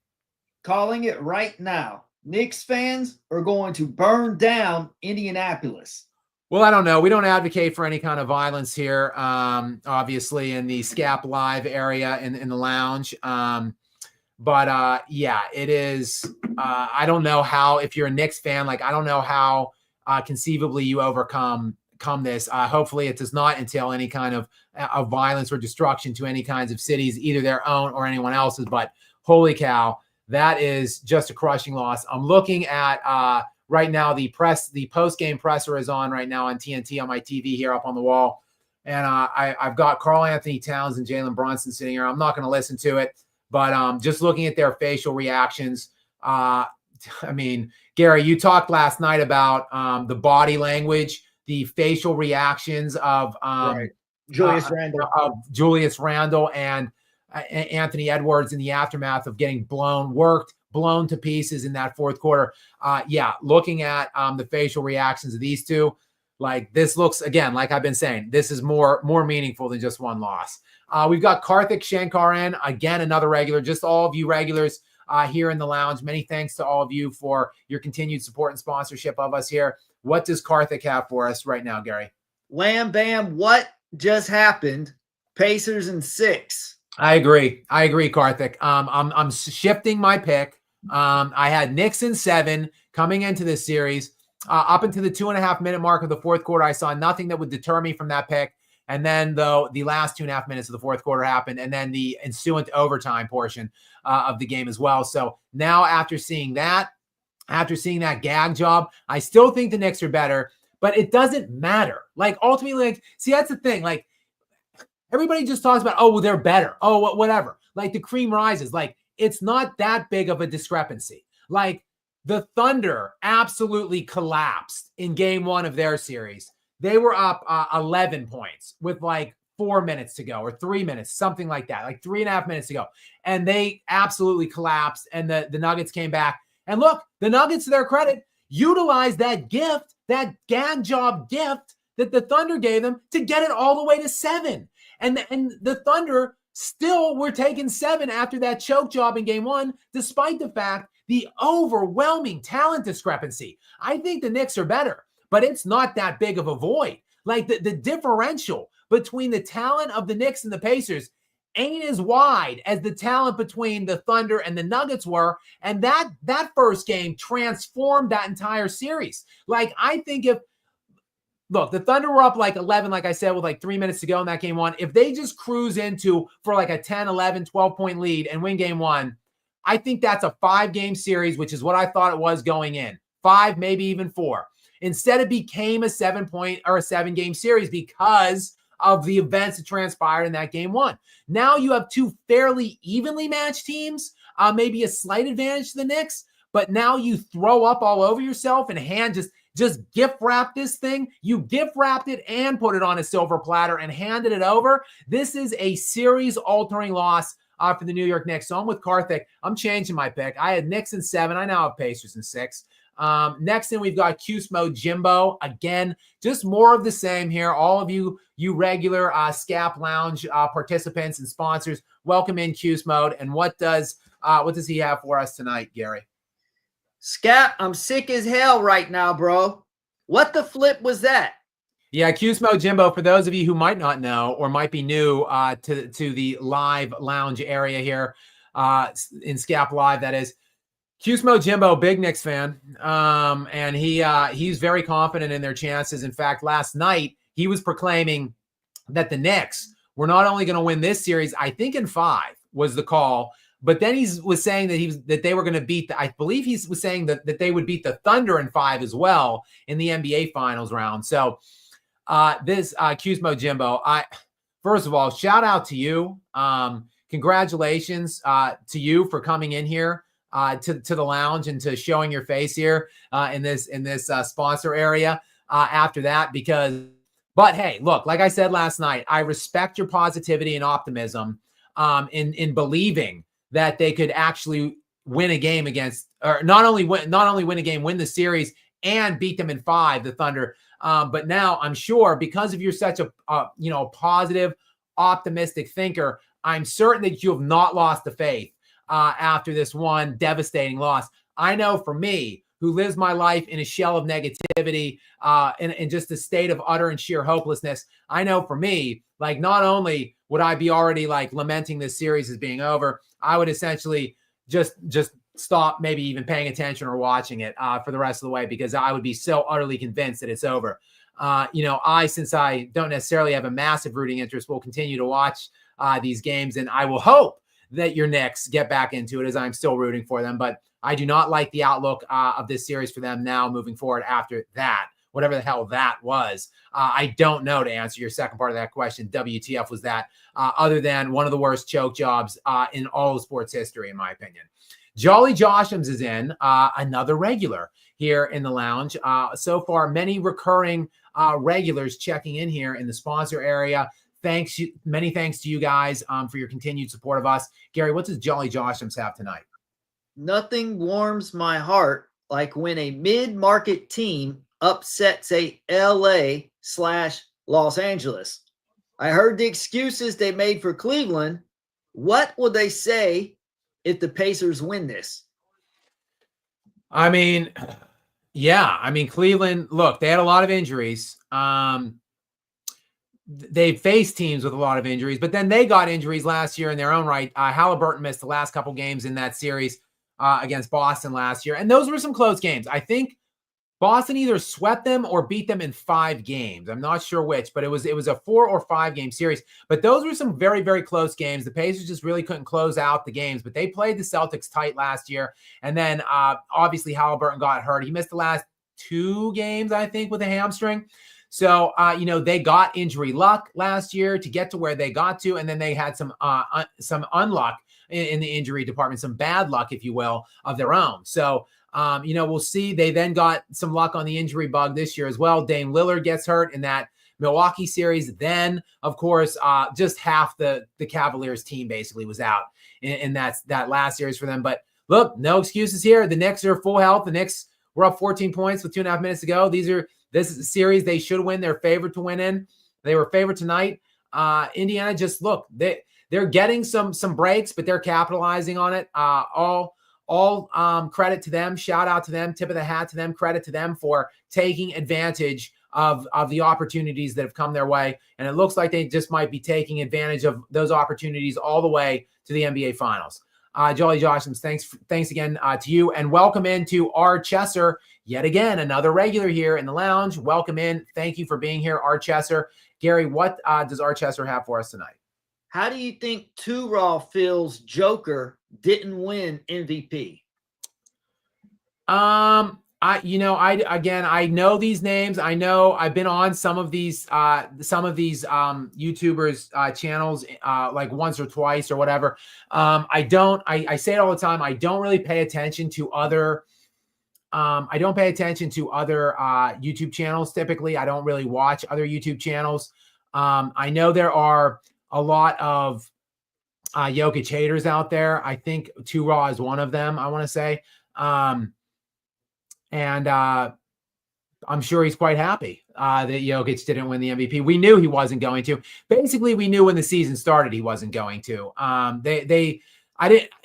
Calling it right now. Knicks fans are going to burn down Indianapolis. Well, I don't know. We don't advocate for any kind of violence here, obviously, in the SKAP Live area in the lounge. But yeah, it is. I don't know how, if you're a Knicks fan, like I don't know how conceivably you overcome this. Hopefully it does not entail any kind of violence or destruction to any kinds of cities, either their own or anyone else's. But holy cow, that is just a crushing loss. I'm looking at right now the post game presser is on right now on TNT on my TV here up on the wall. And I've got Karl Anthony Towns and Jalen Brunson sitting here. I'm not going to listen to it. But just looking at their facial reactions, I mean, Gary, you talked last night about the body language, the facial reactions of Right. Julius Randle and Anthony Edwards in the aftermath of getting blown to pieces in that fourth quarter. Yeah, looking at the facial reactions of these two, like this looks, again, like I've been saying, this is more meaningful than just one loss. We've got Karthik Shankaran, again, another regular, just all of you regulars here in the lounge. Many thanks to all of you for your continued support and sponsorship of us here. What does Karthik have for us right now, Gary? Wham, bam, what just happened? Pacers in 6. I agree, Karthik. I'm shifting my pick. I had Knicks in 7 coming into this series. Up into the 2.5 minute mark of the fourth quarter, I saw nothing that would deter me from that pick. And then, though, the last 2.5 minutes of the fourth quarter happened, and then the ensuing overtime portion of the game as well. So now, after seeing that gag job, I still think the Knicks are better, but it doesn't matter. Like, ultimately, like, see, that's the thing. Like, everybody just talks about, oh, well, they're better. Oh, whatever. Like, the cream rises. Like, it's not that big of a discrepancy. Like, the Thunder absolutely collapsed in game 1 of their series. They were up 11 points with like 4 minutes to go, or 3 minutes, something like that, like 3.5 minutes to go. And they absolutely collapsed, and the Nuggets came back. And look, the Nuggets, to their credit, utilized that gift, that gag job gift that the Thunder gave them to get it all the way to 7. And the Thunder still were taking 7 after that choke job in game 1, despite the fact the overwhelming talent discrepancy. I think the Knicks are better, but it's not that big of a void. Like, the differential between the talent of the Knicks and the Pacers ain't as wide as the talent between the Thunder and the Nuggets were. And that first game transformed that entire series. Like, I think look, the Thunder were up like 11, like I said, with like 3 minutes to go in that game 1. If they just cruise into for like a 10, 11, 12-point lead and win game 1, I think that's a 5-game series, which is what I thought it was going in. 5, maybe even 4. Instead, it became a 7-point or a 7-game series because of the events that transpired in that game 1. Now you have 2 fairly evenly matched teams, maybe a slight advantage to the Knicks, but now you throw up all over yourself and just gift wrap this thing. You gift wrapped it and put it on a silver platter and handed it over. This is a series altering loss for the New York Knicks. So I'm with Karthik. I'm changing my pick. I had Knicks in 7. I now have Pacers in 6. Next in, we've got Cusmo Jimbo. Again, just more of the same here. All of you regular SKAP Lounge participants and sponsors, welcome in Cusmo. And what does he have for us tonight, Gary? SKAP, I'm sick as hell right now, bro. What the flip was that? Yeah, Cusmo Jimbo, for those of you who might not know or might be new to the live lounge area here in SKAP Live, that is, Cusmo Jimbo, big Knicks fan, and he's very confident in their chances. In fact, last night, he was proclaiming that the Knicks were not only going to win this series, I think in 5 was the call, but then he was saying that they were going to beat I believe he was saying that they would beat the Thunder in 5 as well in the NBA Finals round. So this Cusmo Jimbo, first of all, shout out to you. Congratulations to you for coming in here to the lounge and to showing your face here in this sponsor area after that. But hey, look, like I said last night, I respect your positivity and optimism in believing that they could actually win a game against, or not only win a game, win the series and beat them in 5, the Thunder. But now I'm sure, because of you're such a positive, optimistic thinker, I'm certain that you have not lost the faith after this one devastating loss. I know for me, who lives my life in a shell of negativity, in just a state of utter and sheer hopelessness, I know for me, like, not only would I be already like lamenting this series as being over, I would essentially just stop maybe even paying attention or watching it for the rest of the way, because I would be so utterly convinced that it's over. Since I don't necessarily have a massive rooting interest, will continue to watch these games, and I will hope that your Knicks get back into it, as I'm still rooting for them. But I do not like the outlook of this series for them now moving forward after that, whatever the hell that was. I don't know, to answer your second part of that question. WTF was that, other than one of the worst choke jobs in all of sports history, in my opinion. Jolly Joshams is in, another regular here in the lounge. So far, many recurring regulars checking in here in the sponsor area. Many thanks to you guys for your continued support of us. Gary, what does Jolly Joshams have tonight? Nothing warms my heart like when a mid-market team upsets a LA/Los Angeles. I heard the excuses they made for Cleveland. What will they say if the Pacers win this? I mean, yeah. I mean, Cleveland, look, they had a lot of injuries. They faced teams with a lot of injuries, but then they got injuries last year in their own right. Haliburton missed the last couple games in that series against Boston last year. And those were some close games. I think Boston either swept them or beat them in 5 games. I'm not sure which, but it was a 4 or 5 game series. But those were some very, very close games. The Pacers just really couldn't close out the games, but they played the Celtics tight last year. And then obviously Haliburton got hurt. He missed the last 2 games, I think, with a hamstring. So, they got injury luck last year to get to where they got to. And then they had some unluck in the injury department, some bad luck, if you will, of their own. So, we'll see. They then got some luck on the injury bug this year as well. Dame Lillard gets hurt in that Milwaukee series. Then, of course, just half the Cavaliers team basically was out in that last series for them. But look, no excuses here. The Knicks are full health. The Knicks were up 14 points with 2.5 minutes to go. This is a series they should win. They're favored to win in. They were favored tonight. Indiana just look, they're getting some breaks, but they're capitalizing on it. All credit to them. Shout out to them. Tip of the hat to them. Credit to them for taking advantage of the opportunities that have come their way. And it looks like they just might be taking advantage of those opportunities all the way to the NBA Finals. Jolly Joshams, thanks again to you, and welcome into R. Chesser, yet again, another regular here in the lounge. Welcome in. Thank you for being here, R. Chesser. Gary, what does R. Chesser have for us tonight? How do you think Two-Raw feels Joker didn't win MVP? I know these names. I know I've been on some of these YouTubers channels like once or twice or whatever. I say it all the time. I don't really pay attention to other YouTube channels. Typically, I don't really watch other YouTube channels. I know there are a lot of Jokic haters out there. I think Two-Raw is one of them, I want to say. And I'm sure he's quite happy that Jokic didn't win the MVP. We knew he wasn't going to. Basically, we knew when the season started he wasn't going to.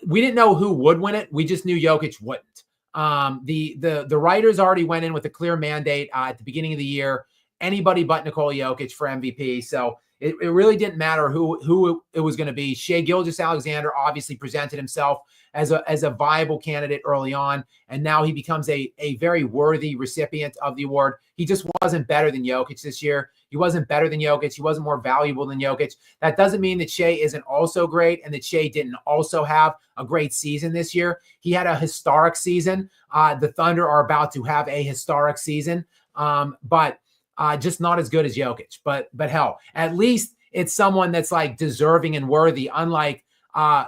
We didn't know who would win it. We just knew Jokic wouldn't. The writers already went in with a clear mandate at the beginning of the year. Anybody but Nikola Jokic for MVP. So it really didn't matter who it was going to be. Shai Gilgeous-Alexander obviously presented himself as a viable candidate early on, and now he becomes a very worthy recipient of the award. He just wasn't better than Jokic this year. He wasn't better than Jokic. He wasn't more valuable than Jokic. That doesn't mean that Shai isn't also great and that Shai didn't also have a great season this year. He had a historic season. The Thunder are about to have a historic season, but just not as good as Jokic. But hell, at least it's someone that's like deserving and worthy, unlike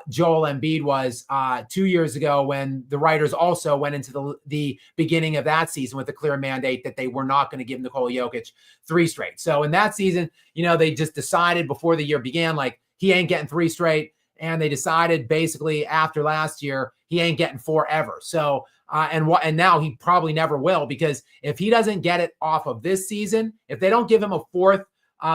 Joel Embiid was 2 years ago when the writers also went into the beginning of that season with a clear mandate that they were not going to give Nikola Jokic 3 straight. So in that season, they just decided before the year began, like, he ain't getting 3 straight. And they decided basically after last year, he ain't getting 4 ever. So, and now he probably never will, because if he doesn't get it off of this season, if they don't give him a 4th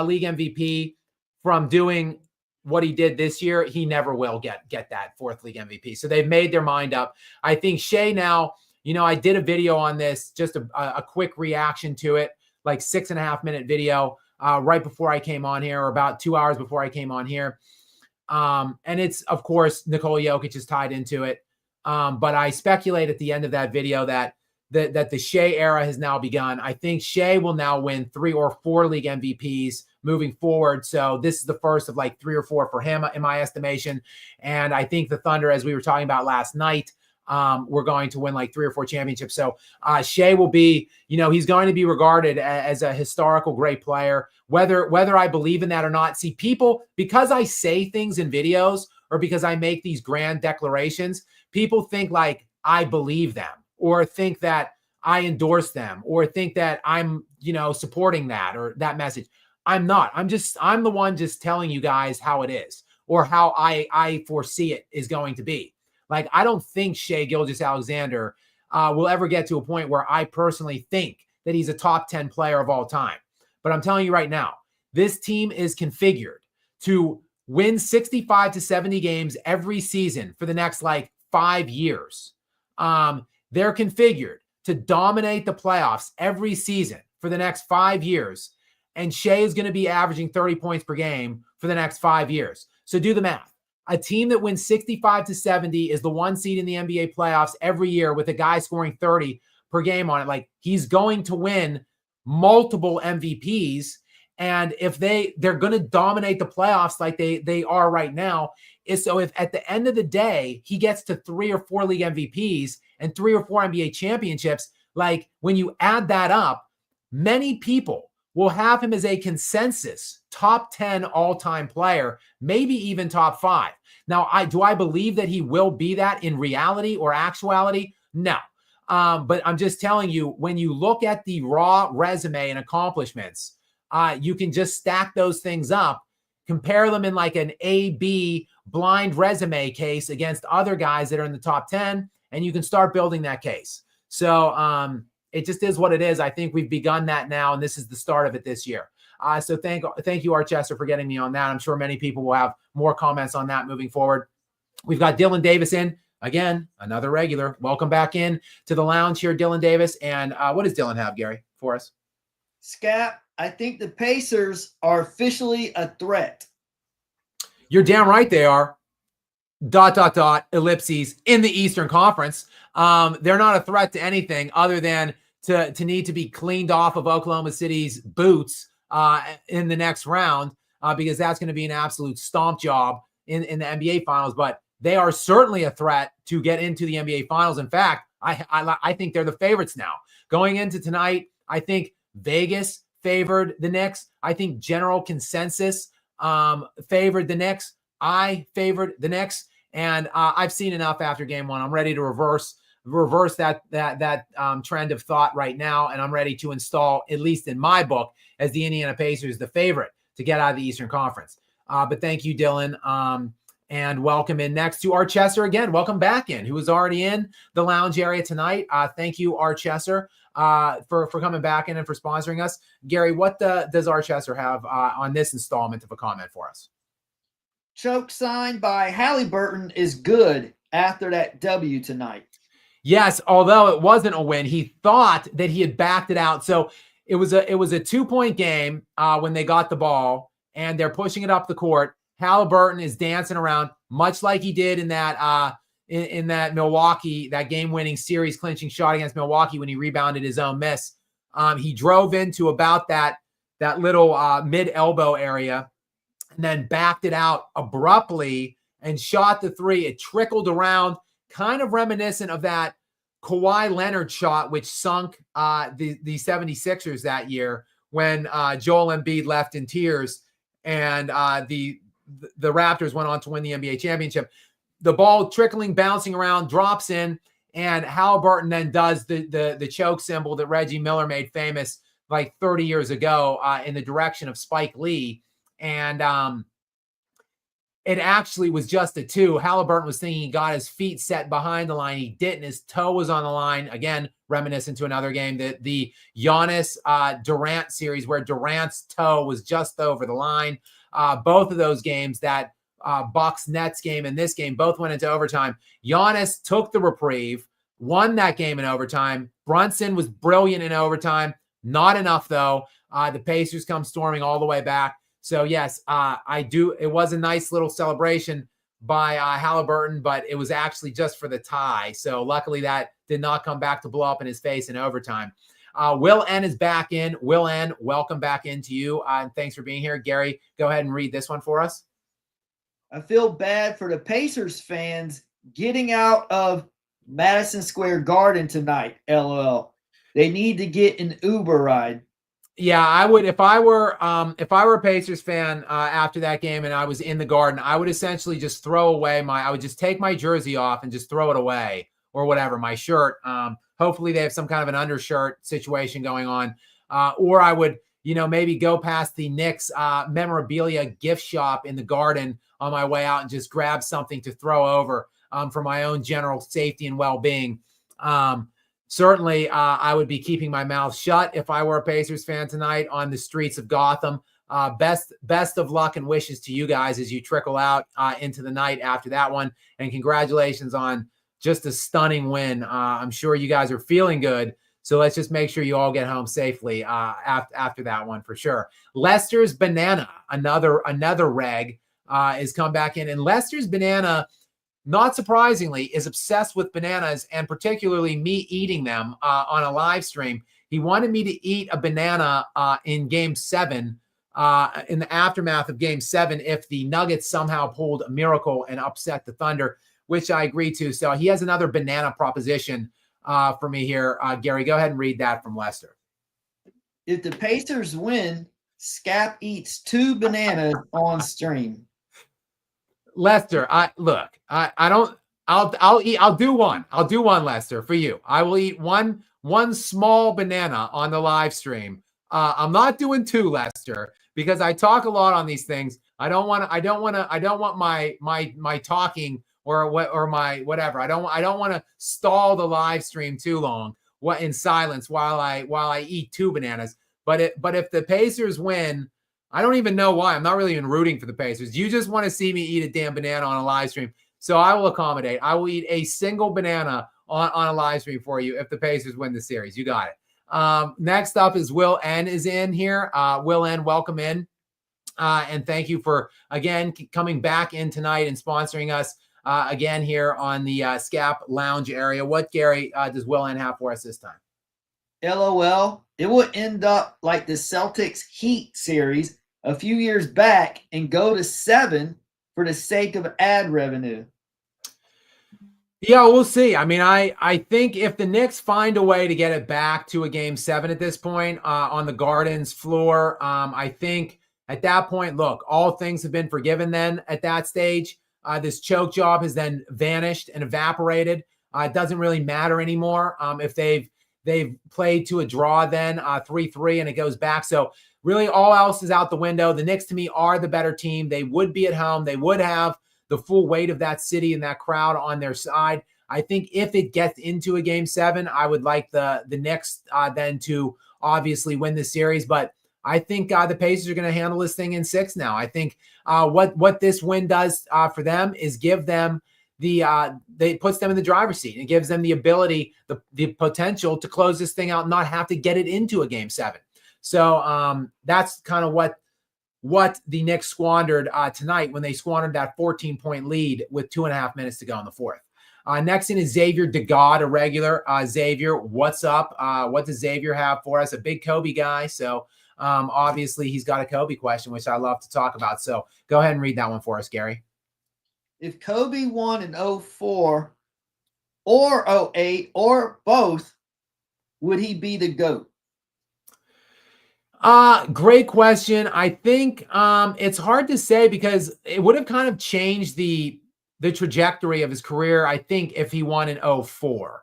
league MVP from doing what he did this year, he never will get that 4th league MVP. So they've made their mind up. I think Shai now, I did a video on this, just a quick reaction to it, like 6.5 minute video right before I came on here, or about 2 hours before I came on here. And it's, of course, Nikola Jokic is tied into it. But I speculate at the end of that video that the Shai era has now begun. I think Shai will now win 3 or 4 league MVPs moving forward. So this is the first of like 3 or 4 for him, in my estimation. And I think the Thunder, as we were talking about last night, we're going to win like 3 or 4 championships. So Shai will be, he's going to be regarded as a historical great player, whether I believe in that or not. See, people, because I say things in videos or because I make these grand declarations, people think like I believe them or think that I endorse them or think that I'm, supporting that or that message. I'm not. I'm the one just telling you guys how it is or how I foresee it is going to be. Like, I don't think Shai Gilgeous-Alexander will ever get to a point where I personally think that he's a top 10 player of all time. But I'm telling you right now, this team is configured to win 65 to 70 games every season for the next 5 years. They're configured to dominate the playoffs every season for the next 5 years. And Shai is going to be averaging 30 points per game for the next 5 years. So do the math. A team that wins 65 to 70 is the 1 seed in the NBA playoffs every year with a guy scoring 30 per game on it. He's going to win multiple MVPs. And if they're going to dominate the playoffs like they are right now, so if at the end of the day, he gets to 3 or 4 league MVPs and 3 or 4 NBA championships, when you add that up, many people will have him as a consensus top 10 all-time player, maybe even top 5. Now, do I believe that he will be that in reality or actuality? No. But I'm just telling you, when you look at the raw resume and accomplishments, you can just stack those things up, compare them in an A-B blind resume case against other guys that are in the top 10, and you can start building that case. So it just is what it is. I think we've begun that now, and this is the start of it this year. So thank you, Art Chester, for getting me on that. I'm sure many people will have more comments on that moving forward. We've got Dylan Davis in. Again, another regular. Welcome back in to the lounge here, Dylan Davis. And what does Dylan have, Gary, for us? SKAP, I think the Pacers are officially a threat. You're damn right they are. ... ellipses in the Eastern Conference. They're not a threat to anything other than to need to be cleaned off of Oklahoma City's boots in the next round because that's going to be an absolute stomp job in the NBA Finals. But they are certainly a threat to get into the NBA Finals. In fact, I think they're the favorites now. Going into tonight, I think Vegas favored the Knicks. I think general consensus favored the Knicks. I favored the Knicks. And I've seen enough after game one. I'm ready to reverse that trend of thought right now. And I'm ready to install, at least in my book, as the Indiana Pacers, the favorite to get out of the Eastern Conference. But thank you, Dylan. And welcome in next to Art Chester again. Welcome back in, who was already in the lounge area tonight. Thank you, Art Chester, for coming back in and for sponsoring us. Gary, what does Art Chester have on this installment of a comment for us? Choke sign by Haliburton is good after that W tonight. Yes, although it wasn't a win, he thought that he had backed it out. So it was a 2-point game when they got the ball and they're pushing it up the court. Haliburton is dancing around much like he did in that in that Milwaukee, that game-winning series clinching shot against Milwaukee when he rebounded his own miss. He drove into about that little mid-elbow area and then backed it out abruptly and shot the three. It trickled around, kind of reminiscent of that Kawhi Leonard shot, which sunk the 76ers that year when Joel Embiid left in tears and the Raptors went on to win the NBA championship. The ball trickling, bouncing around, drops in, and Haliburton then does the choke symbol that Reggie Miller made famous 30 years ago in the direction of Spike Lee. And it actually was just a 2. Haliburton was thinking he got his feet set behind the line. He didn't. His toe was on the line. Again, reminiscent to another game, the Giannis Durant series where Durant's toe was just over the line. Both of those games, that Bucks Nets game and this game, both went into overtime. Giannis took the reprieve, won that game in overtime. Brunson was brilliant in overtime. Not enough, though. The Pacers come storming all the way back. So, yes, I do. It was a nice little celebration by Haliburton, but it was actually just for the tie. So, luckily, that did not come back to blow up in his face in overtime. Will N is back in. Will N, welcome back into you. And thanks for being here. Gary, go ahead and read this one for us. I feel bad for the Pacers fans getting out of Madison Square Garden tonight, LOL. They need to get an Uber ride. Yeah, I would if I were a Pacers fan after that game and I was in the Garden, I would essentially just throw away I would just take my jersey off and just throw it away or whatever, my shirt. Hopefully they have some kind of an undershirt situation going on. Or I would, maybe go past the Knicks memorabilia gift shop in the Garden on my way out and just grab something to throw over for my own general safety and well-being. Certainly, I would be keeping my mouth shut if I were a Pacers fan tonight on the streets of Gotham. Best of luck and wishes to you guys as you trickle out into the night after that one. And congratulations on just a stunning win. I'm sure you guys are feeling good. So let's just make sure you all get home safely after that one for sure. Lester's Banana, another reg, is come back in. And Lester's Banana, not surprisingly, is obsessed with bananas and particularly me eating them on a live stream. He wanted me to eat a banana in Game 7, in the aftermath of Game 7, if the Nuggets somehow pulled a miracle and upset the Thunder, which I agree to. So he has another banana proposition for me here. Gary, go ahead and read that from Lester. If the Pacers win, SKAP eats 2 bananas on stream. Lester, I'll do one, Lester, for you. I will eat one small banana on the live stream. I'm not doing 2, Lester, because I talk a lot on these things. I don't want my talking or my whatever. I don't want to stall the live stream too long in silence while I eat 2 bananas. But if the Pacers win, I don't even know why. I'm not really even rooting for the Pacers. You just want to see me eat a damn banana on a live stream. So I will accommodate. I will eat a single banana on a live stream for you if the Pacers win the series. You got it. Next up is Will N is in here. Will N, welcome in. And thank you for, again, coming back in tonight and sponsoring us again here on the SKAP Lounge area. What, Gary, does Will N have for us this time? LOL. It will end up like the Celtics Heat series a few years back and go to 7 for the sake of ad revenue. Yeah, we'll see. I mean, I think if the Knicks find a way to get it back to a Game 7 at this point on the Garden's floor, I think at that point, look, all things have been forgiven then at that stage. This choke job has then vanished and evaporated. It doesn't really matter anymore if they've played to a draw then 3-3 and it goes back. So really all else is out the window. The Knicks to me are the better team. They would be at home. They would have the full weight of that city and that crowd on their side. I think if it gets into a Game 7, I would like the Knicks then to obviously win the series. But I think the Pacers are going to handle this thing in 6 now. I think what this win does for them is give them it puts them in the driver's seat. It gives them the ability, the potential to close this thing out and not have to get it into a Game 7. So that's kind of what the Knicks squandered tonight when they squandered that 14-point lead with 2.5 minutes to go in the fourth. Next in is Xavier DeGod, a regular. Xavier, what's up? What does Xavier have for us? A big Kobe guy. So obviously he's got a Kobe question, which I love to talk about. So go ahead and read that one for us, Gary. If Kobe won in 04 or 08 or both, would he be the GOAT? Great question. I think it's hard to say because it would have kind of changed the trajectory of his career, I think, if he won in 04.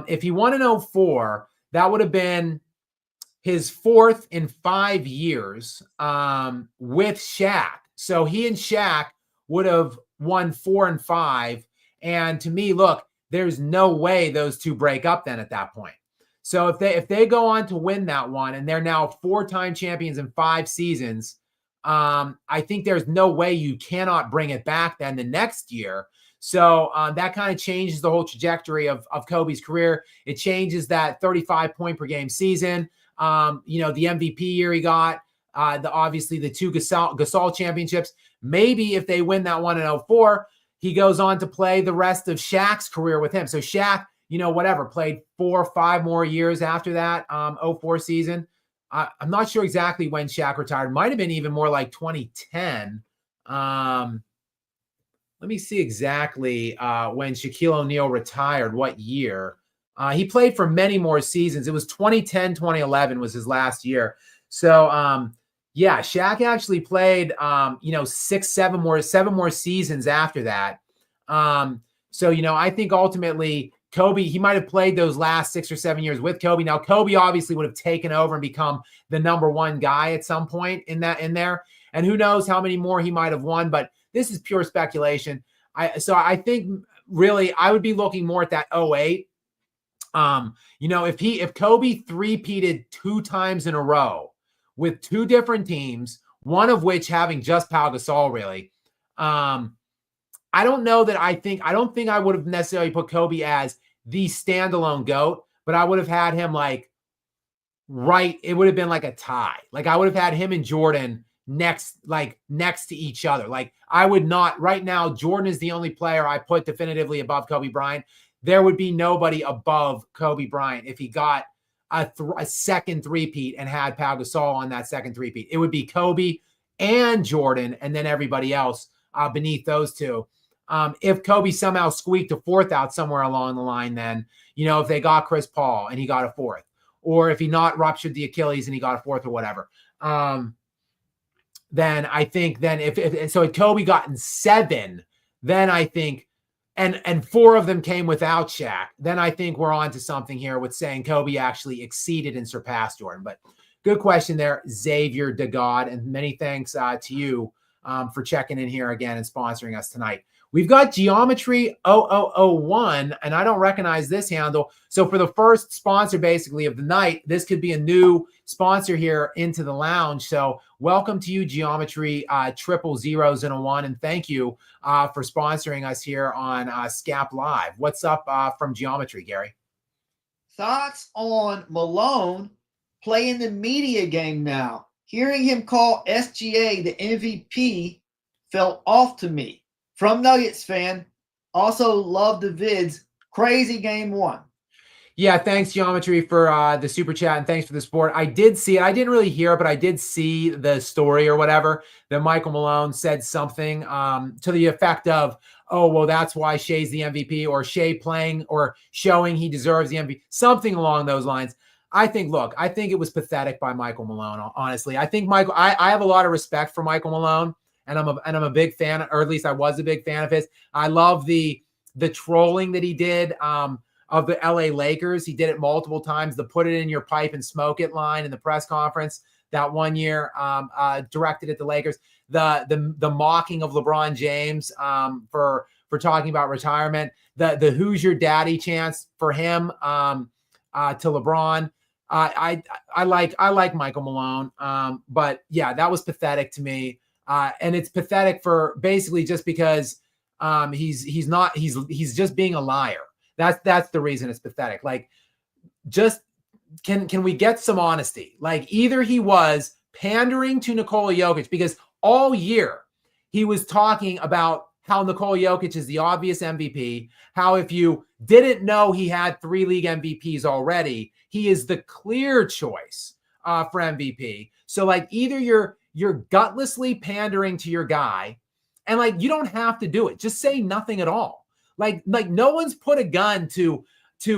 If he won in 04, that would have been his 4th in 5 years with Shaq. So he and Shaq would have won 4 and 5. And to me, look, there's no way those two break up then at that point. So if they go on to win that one and they're now 4-time champions in 5 seasons, I think there's no way you cannot bring it back then the next year. So that kind of changes the whole trajectory of Kobe's career. It changes that 35-point per game season. The MVP year he got, obviously the 2 Gasol championships. Maybe if they win that one in 04, he goes on to play the rest of Shaq's career with him. So Shaq, played 4 or 5 more years after that 04 season. I'm not sure exactly when Shaq retired. Might have been even more like 2010. Let me see exactly when Shaquille O'Neal retired, what year. He played for many more seasons. It was 2010, 2011 was his last year. So, yeah, Shaq actually played, 7 more seasons after that. So, I think ultimately Kobe, he might have played those last 6 or 7 years with Kobe. Now, Kobe obviously would have taken over and become the number one guy at some point in there. And who knows how many more he might have won, but this is pure speculation. So I think really I would be looking more at that 08. If Kobe three-peated 2 times in a row with 2 different teams, one of which having just Pau Gasol, really, I don't think I would have necessarily put Kobe as the standalone GOAT, but I would have had him it would have been like a tie. Like I would have had him and Jordan next to each other. Like I would not right now, Jordan is the only player I put definitively above Kobe Bryant. There would be nobody above Kobe Bryant if he got a second three-peat and had Pau Gasol on that second three-peat. It would be Kobe and Jordan and then everybody else beneath those two. If Kobe somehow squeaked a fourth out somewhere along the line, then, if they got Chris Paul and he got a fourth, or if he not ruptured the Achilles and he got a fourth or whatever, then I think if Kobe gotten 7, then I think, and 4 of them came without Shaq, then I think we're on to something here with saying Kobe actually exceeded and surpassed Jordan. But good question there, Xavier DeGod, and many thanks to you for checking in here again and sponsoring us tonight. We've got Geometry 0001, and I don't recognize this handle. So for the first sponsor basically of the night, this could be a new sponsor here into the lounge. So welcome to you, Geometry 0001, and thank you for sponsoring us here on SKAP Live. What's up from Geometry, Gary? Thoughts on Malone playing the media game now? Hearing him call SGA the MVP felt off to me. From Nuggets fan, also love the vids. Crazy game 1. Yeah, thanks, Geometry, for the super chat, and thanks for the support. I did see it. I didn't really hear it, but I did see the story or whatever that Michael Malone said something to the effect of, oh, well, that's why Shea's the MVP, or Shea playing or showing he deserves the MVP, something along those lines. I think it was pathetic by Michael Malone, honestly. I think I have a lot of respect for Michael Malone. And I'm a big fan, or at least I was a big fan of his. I love the trolling that he did of the LA Lakers. He did it multiple times. The put it in your pipe and smoke it line in the press conference that one year directed at the Lakers. The mocking of LeBron James for talking about retirement. The who's your daddy chants for him to LeBron. I like Michael Malone. But yeah, that was pathetic to me. And it's pathetic for basically just because he's just being a liar. That's the reason it's pathetic. Like, just can we get some honesty? Like, either he was pandering to Nikola Jokic, because all year he was talking about how Nikola Jokic is the obvious MVP, how if you didn't know he had 3 league MVPs already, he is the clear choice for MVP. So like, either you're gutlessly pandering to your guy, and like, you don't have to do it. Just say nothing at all. Like no one's put a gun to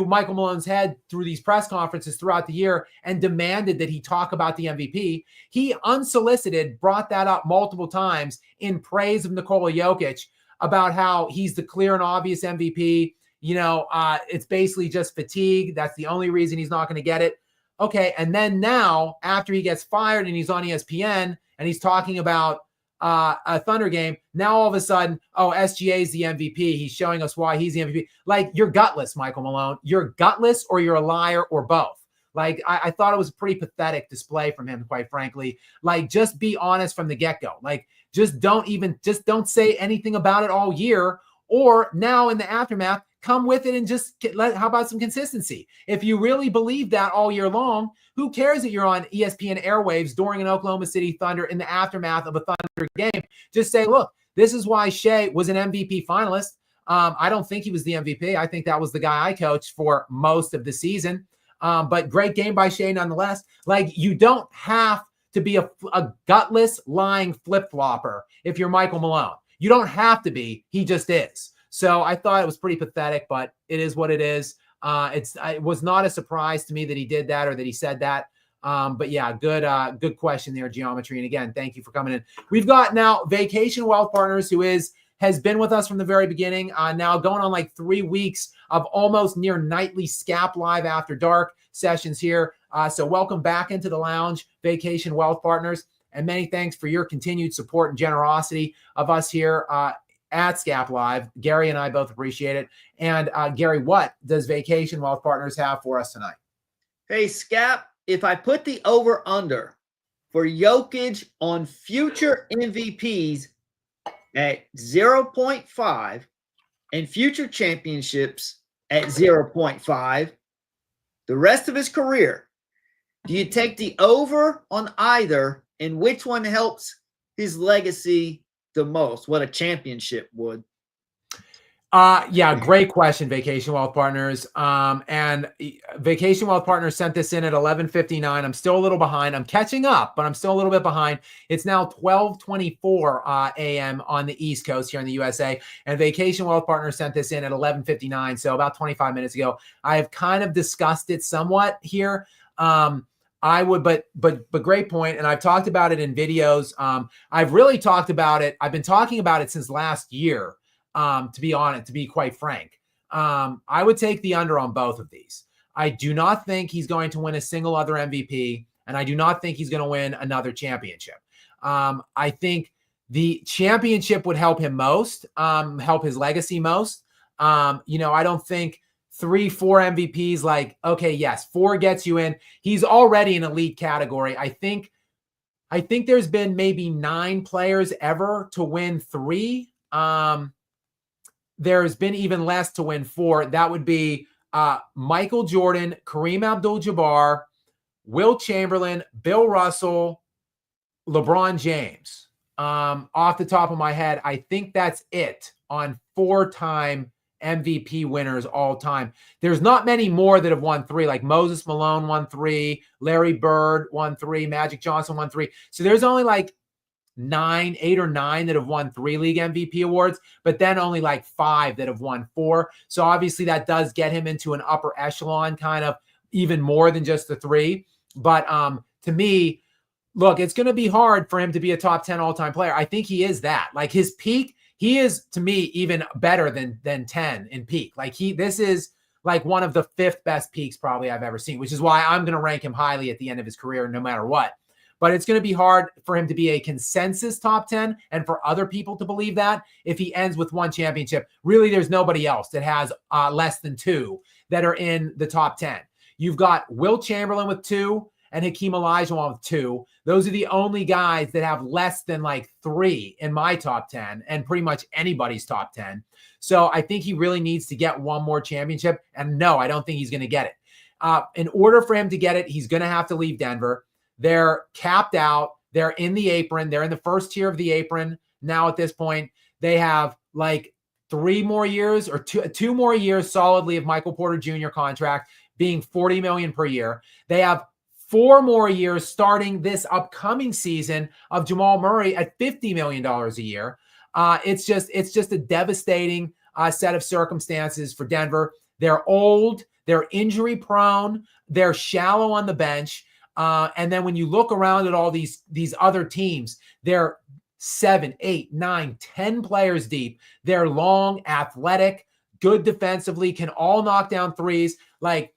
Michael Malone's head through these press conferences throughout the year and demanded that he talk about the MVP. He unsolicited brought that up multiple times in praise of Nikola Jokic about how he's the clear and obvious MVP. It's basically just fatigue. That's the only reason he's not going to get it. Okay, and then now, after he gets fired and he's on ESPN and he's talking about a Thunder game, now all of a sudden, oh, SGA is the MVP. He's showing us why he's the MVP. Like, you're gutless, Michael Malone. You're gutless, or you're a liar, or both. Like, I thought it was a pretty pathetic display from him, quite frankly. Like, just be honest from the get-go. Like, just don't say anything about it all year, or now in the aftermath, come with it and just how about some consistency? If you really believe that all year long, who cares that you're on ESPN airwaves during an Oklahoma City Thunder in the aftermath of a Thunder game? Just say, look, this is why Shea was an MVP finalist. I don't think he was the MVP. I think that was the guy I coached for most of the season. But great game by Shea nonetheless. Like, you don't have to be a gutless, lying flip-flopper if you're Michael Malone. You don't have to be. He just is. So I thought it was pretty pathetic, but it is what it is. It was not a surprise to me that he did that or that he said that. But yeah, good question there, Geometry. And again, thank you for coming in. We've got now Vacation Wealth Partners, who has been with us from the very beginning, now going on like 3 weeks of almost near nightly SKAP Live After Dark sessions here. So welcome back into the lounge, Vacation Wealth Partners. And many thanks for your continued support and generosity of us here at SKAP Live. Gary and I both appreciate it. And Gary, what does Vacation Wealth Partners have for us tonight? Hey, SKAP, if I put the over-under for Jokic on future MVPs at 0.5 and future championships at 0.5, the rest of his career, do you take the over on either, and which one helps his legacy the most? What a championship would. Yeah, great question, Vacation Wealth Partners. And Vacation Wealth Partners sent this in at 11:59. I'm still a little behind. I'm catching up, but I'm still a little bit behind. It's now 12:24 a.m. on the East Coast here in the USA. And Vacation Wealth Partners sent this in at 11:59, so about 25 minutes ago. I have kind of discussed it somewhat here. I would, but great point. And I've talked about it in videos. I've really talked about it. I've been talking about it since last year. To be honest, to be quite frank, I would take the under on both of these. I do not think he's going to win a single other MVP, and I do not think he's going to win another championship. I think the championship would help him most, help his legacy most. I don't think 3-4 MVPs, like, okay, yes, 4 gets you in. He's already an elite category. I think there's been maybe 9 players ever to win 3. There's been even less to win 4. That would be Michael Jordan, Kareem Abdul-Jabbar, Will Chamberlain, Bill Russell, LeBron James. Off the top of my head, I think that's it on 4-time MVP winners all time. There's not many more that have won 3, like Moses Malone won 3, Larry Bird won 3, Magic Johnson won 3. So there's only like 8 or 9 that have won 3 league MVP awards, but then only like 5 that have won 4. So obviously that does get him into an upper echelon, kind of even more than just the 3. But to me, look, it's going to be hard for him to be a top 10 all-time player. I think he is that. Like his peak, he is to me even better than 10 in peak. Like this is like one of the 5th best peaks probably I've ever seen, which is why I'm going to rank him highly at the end of his career, no matter what. But it's going to be hard for him to be a consensus top 10 and for other people to believe that if he ends with 1 championship. Really, there's nobody else that has less than 2 that are in the top 10. You've got Will Chamberlain with 2 and Hakeem Olajuwon with 2. Those are the only guys that have less than like 3 in my top 10 and pretty much anybody's top 10. So I think he really needs to get 1 more championship. And no, I don't think he's going to get it. In order for him to get it, he's going to have to leave Denver. They're capped out. They're in the apron. They're in the first tier of the apron now at this point. They have like 3 more years or 2 more years solidly of Michael Porter Jr. contract being $40 million per year. They have 4 more years starting this upcoming season of Jamal Murray at $50 million a year. It's just a devastating set of circumstances for Denver. They're old. They're injury prone. They're shallow on the bench. And then when you look around at all these other teams, they're 7, 8, 9, 10 players deep. They're long, athletic, good defensively, can all knock down threes. Like,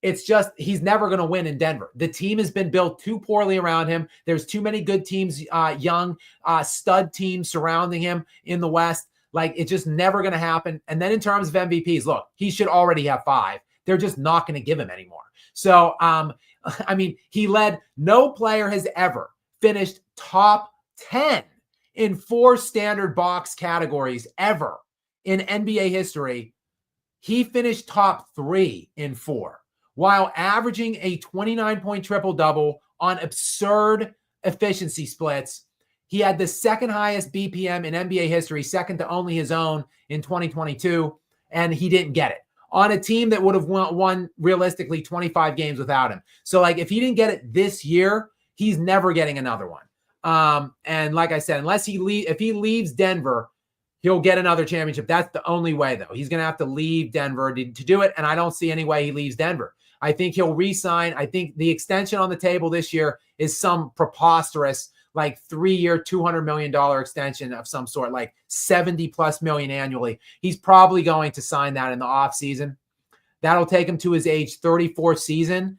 it's just, he's never going to win in Denver. The team has been built too poorly around him. There's too many good teams, young stud teams surrounding him in the West. Like, it's just never going to happen. And then in terms of MVPs, look, he should already have 5. They're just not going to give him anymore. So, I mean, no player has ever finished top 10 in 4 standard box categories ever in NBA history. He finished top 3 in 4 while averaging a 29-point triple-double on absurd efficiency splits. He had the 2nd highest BPM in NBA history, second to only his own in 2022, and he didn't get it on a team that would have won realistically 25 games without him. So, like, if he didn't get it this year, he's never getting another one. And like I said, if he leaves Denver, he'll get another championship. That's the only way, though. He's going to have to leave Denver to do it, and I don't see any way he leaves Denver. I think he'll re-sign. I think the extension on the table this year is some preposterous, like 3-year, $200 million extension of some sort, like 70+ million annually. He's probably going to sign that in the offseason. That'll take him to his age 34 season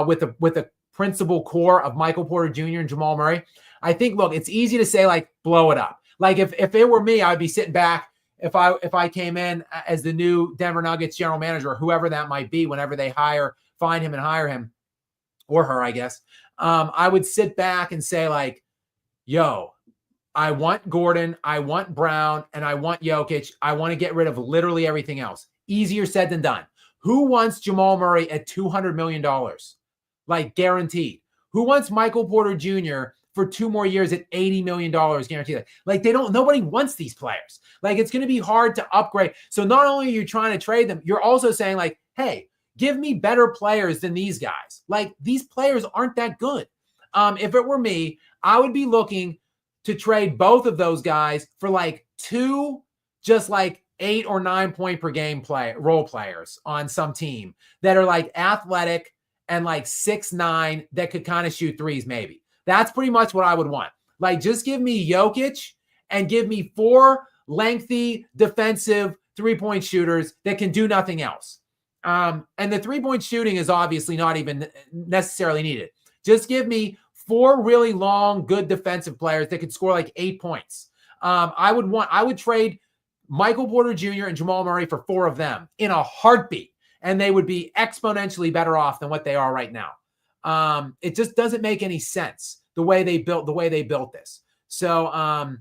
with a principal core of Michael Porter Jr. and Jamal Murray. I think, look, it's easy to say, like, blow it up. Like, if it were me, I'd be sitting back if I came in as the new Denver Nuggets general manager, whoever that might be, whenever they find him and hire him, or her, I guess. I would sit back and say, like, yo, I want Gordon, I want Brown, and I want Jokic. I want to get rid of literally everything else. Easier said than done. Who wants Jamal Murray at $200 million? Like, guaranteed. Who wants Michael Porter Jr. for 2 more years at $80 million guaranteed? Like, nobody wants these players. Like, it's going to be hard to upgrade. So not only are you trying to trade them, you're also saying, like, hey, give me better players than these guys. Like, these players aren't that good. If it were me, I would be looking to trade both of those guys for like 2 just like 8 or 9 point per game role players on some team that are like athletic and like 6'9" that could kind of shoot threes maybe. That's pretty much what I would want. Like, just give me Jokic and give me 4 lengthy defensive 3-point shooters that can do nothing else. And the 3-point shooting is obviously not even necessarily needed. Just give me 4 really long, good defensive players that could score like 8 points. I would trade Michael Porter Jr. and Jamal Murray for 4 of them in a heartbeat, and they would be exponentially better off than what they are right now. It just doesn't make any sense the way they built this. So,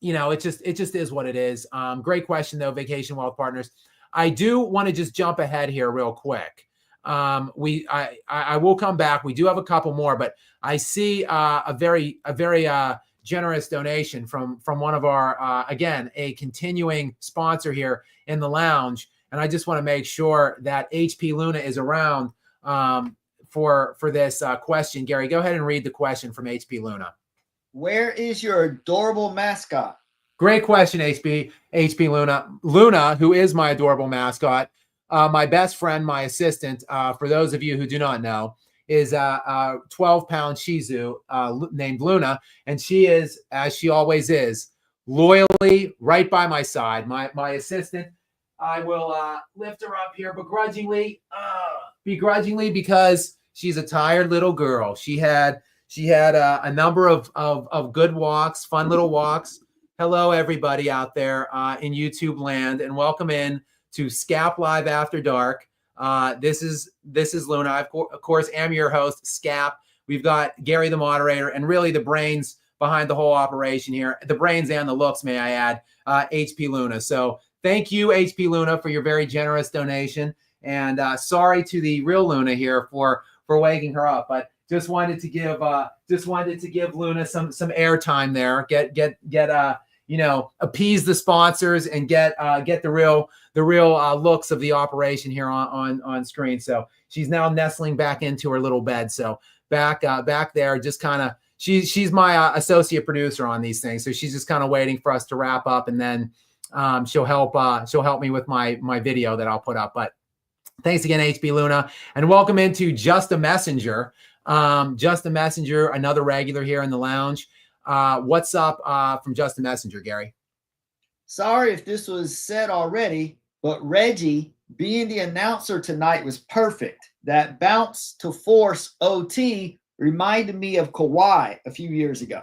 it just is what it is. Great question though, Vacation Wealth Partners. I do want to just jump ahead here real quick. I will come back. We do have a couple more, but I see a very generous donation from one of our, again, a continuing sponsor here in the lounge. And I just want to make sure that HP Luna is around for this question. Gary, go ahead and read the question from HP Luna. Where is your adorable mascot? Great question, HP Luna. Luna, who is my adorable mascot, my best friend, my assistant, for those of you who do not know, is a 12-pound Shih Tzu named Luna. And she is, as she always is, loyally right by my side. My assistant, I will lift her up here begrudgingly because she's a tired little girl. She had a number of good walks, fun little walks. Hello, everybody out there in YouTube land, and welcome in to SKAP Live After Dark. This is Luna. I, of course, am your host, SKAP. We've got Gary, the moderator, and really the brains behind the whole operation here. The brains and the looks, may I add, HP Luna. So thank you, HP Luna, for your very generous donation. And sorry to the real Luna here for waking her up, but just wanted to give Luna some airtime there. Get appease the sponsors and get the real looks of the operation here on screen. So she's now nestling back into her little bed. So back there, just kind of she's my associate producer on these things. So she's just kind of waiting for us to wrap up, and then she'll help me with my video that I'll put up. But thanks again, HP Luna, and welcome into Just a Messenger. Just a Messenger, another regular here in the lounge. What's up from Just a Messenger, Gary? Sorry if this was said already, but Reggie being the announcer tonight was perfect. That bounce to force OT reminded me of Kawhi a few years ago.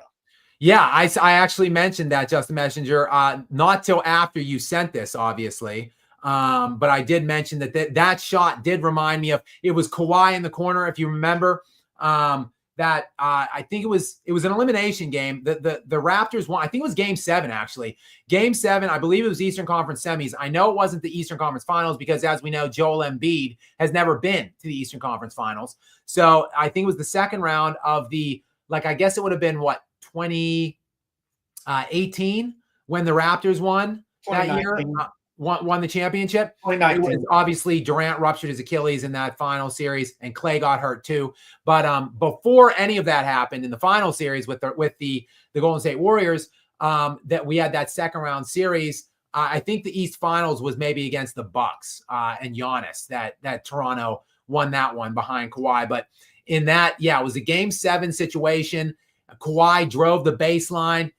Yeah, I actually mentioned that, Just a Messenger, not till after you sent this, obviously. But I did mention that shot did remind me of, it was Kawhi in the corner, if you remember. That I think it was an elimination game. The Raptors won. I think it was Game 7, actually. Game 7, I believe it was Eastern Conference semis. I know it wasn't the Eastern Conference Finals because, as we know, Joel Embiid has never been to the Eastern Conference Finals. So I think it was the second round of the, I guess it would have been, 2018 when the Raptors won that year. Won the championship. 2019. Obviously, Durant ruptured his Achilles in that final series, and Clay got hurt too. But before any of that happened in the final series with the Golden State Warriors, that we had that second round series. I think the East Finals was maybe against the Bucks and Giannis that Toronto won that one behind Kawhi. But in that, it was a game 7 situation. Kawhi drove the baseline,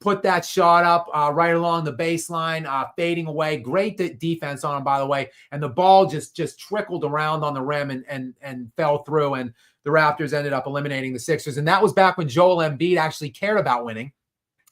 put that shot up right along the baseline, fading away. Great defense on him, by the way. And the ball just trickled around on the rim and fell through. And the Raptors ended up eliminating the Sixers. And that was back when Joel Embiid actually cared about winning.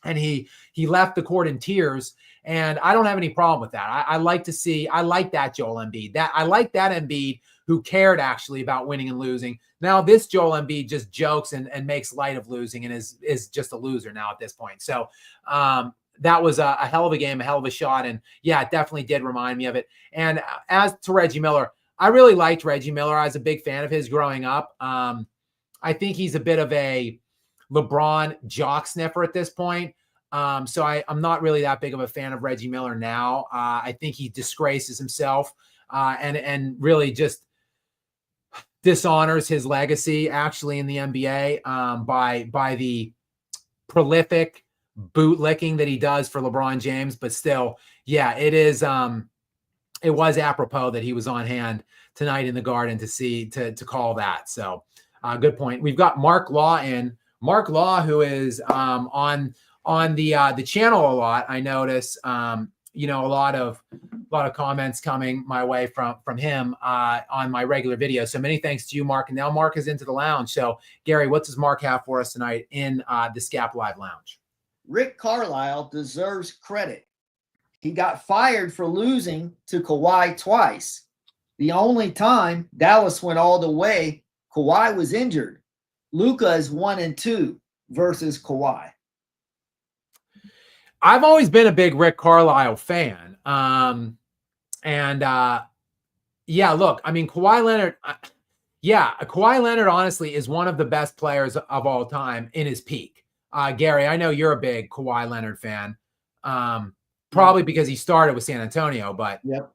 And he left the court in tears. And I don't have any problem with that. I like that Joel Embiid. I like that Embiid who cared actually about winning and losing. Now this Joel Embiid just jokes and makes light of losing and is just a loser now at this point. So that was a hell of a game, a hell of a shot. And it definitely did remind me of it. And as to Reggie Miller, I really liked Reggie Miller. I was a big fan of his growing up. I think he's a bit of a LeBron jock sniffer at this point. So I'm not really that big of a fan of Reggie Miller now. I think he disgraces himself and really just dishonors his legacy actually in the NBA by the prolific bootlicking that he does for LeBron James. But still, it was apropos that he was on hand tonight in the Garden to call that. So good point. We've got Mark Law in. Mark Law, who is on the channel a lot. I notice a lot of comments coming my way from him on my regular videos. So many thanks to you, Mark. And now Mark is into the lounge. So Gary, what does Mark have for us tonight in the SKAP Live Lounge? Rick Carlisle deserves credit. He got fired for losing to Kawhi twice. The only time Dallas went all the way, Kawhi was injured. Luka is 1-2 versus Kawhi. I've always been a big Rick Carlisle fan. Look, I mean, Kawhi Leonard, Kawhi Leonard honestly is one of the best players of all time in his peak. Gary, I know you're a big Kawhi Leonard fan, probably because he started with San Antonio, but you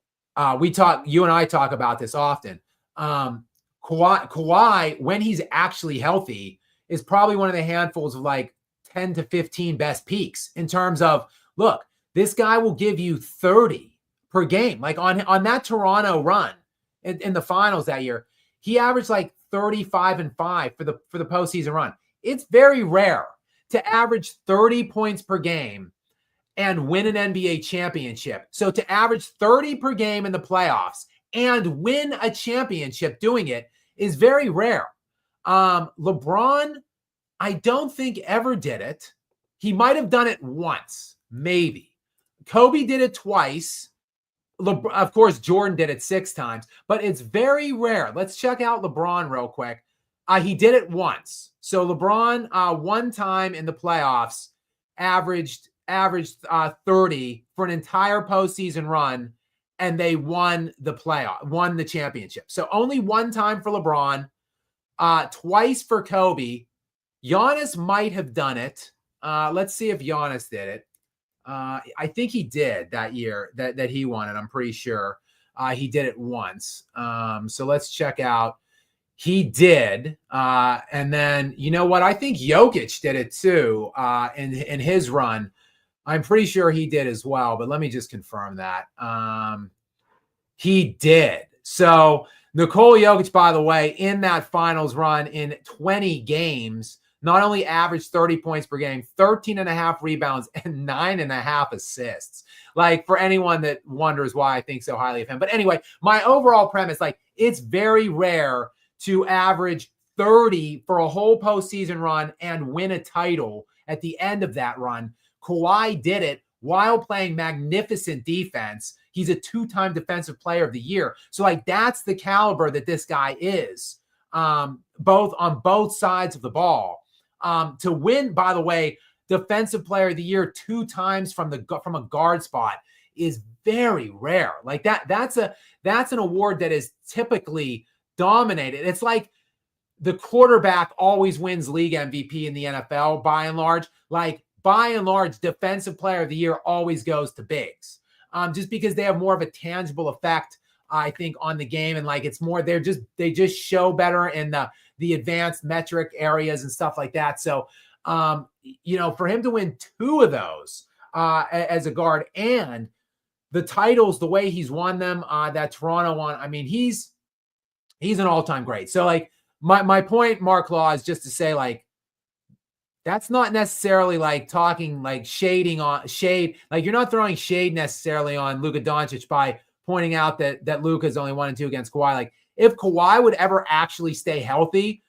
and I talk about this often. Kawhi, when he's actually healthy, is probably one of the handfuls of like 10 to 15 best peaks in terms of, look, this guy will give you 30 per game. Like on that Toronto run in the finals that year, he averaged like 35 and 5 for the postseason run. It's very rare to average 30 points per game and win an NBA championship. So to average 30 per game in the playoffs and win a championship doing it is very rare. LeBron, I don't think ever did it. He might have done it once, maybe. Kobe did it twice. Of course, Jordan did it 6 times, but it's very rare. Let's check out LeBron real quick. He did it once. So LeBron, one time in the playoffs, averaged 30 for an entire postseason run, and they won the championship. So only one time for LeBron, twice for Kobe. Giannis might have done it. Let's see if Giannis did it. I think he did that year that he won it. I'm pretty sure he did it once. So let's check out. He did. And then, you know what? I think Jokic did it too in his run. I'm pretty sure he did as well, but let me just confirm that. He did. So Nikola Jokic, by the way, in that finals run in 20 games, not only averaged 30 points per game, 13.5 rebounds, and 9.5 assists. Like, for anyone that wonders why I think so highly of him. But anyway, my overall premise, like, it's very rare to average 30 for a whole postseason run and win a title at the end of that run. Kawhi did it while playing magnificent defense. He's a 2-time defensive player of the year. So, like, that's the caliber that this guy is, on both sides of the ball. To win, by the way, defensive player of the year 2 times from a guard spot is very rare. Like that's an award that is typically dominated. It's like the quarterback always wins league MVP in the NFL by and large. Like, by and large, defensive player of the year always goes to bigs, just because they have more of a tangible effect, I think, on the game. And like, it's more, they just show better in the advanced metric areas and stuff like that. So For him to win 2 of those as a guard and the titles, the way he's won them, that Toronto won, I mean, he's an all-time great. So, like, my point, Mark Law, is just to say, like, that's not necessarily like talking like shade. Like, you're not throwing shade necessarily on Luka Doncic by pointing out that Luka's only 1 and 2 against Kawhi. Like, if Kawhi would ever actually stay healthy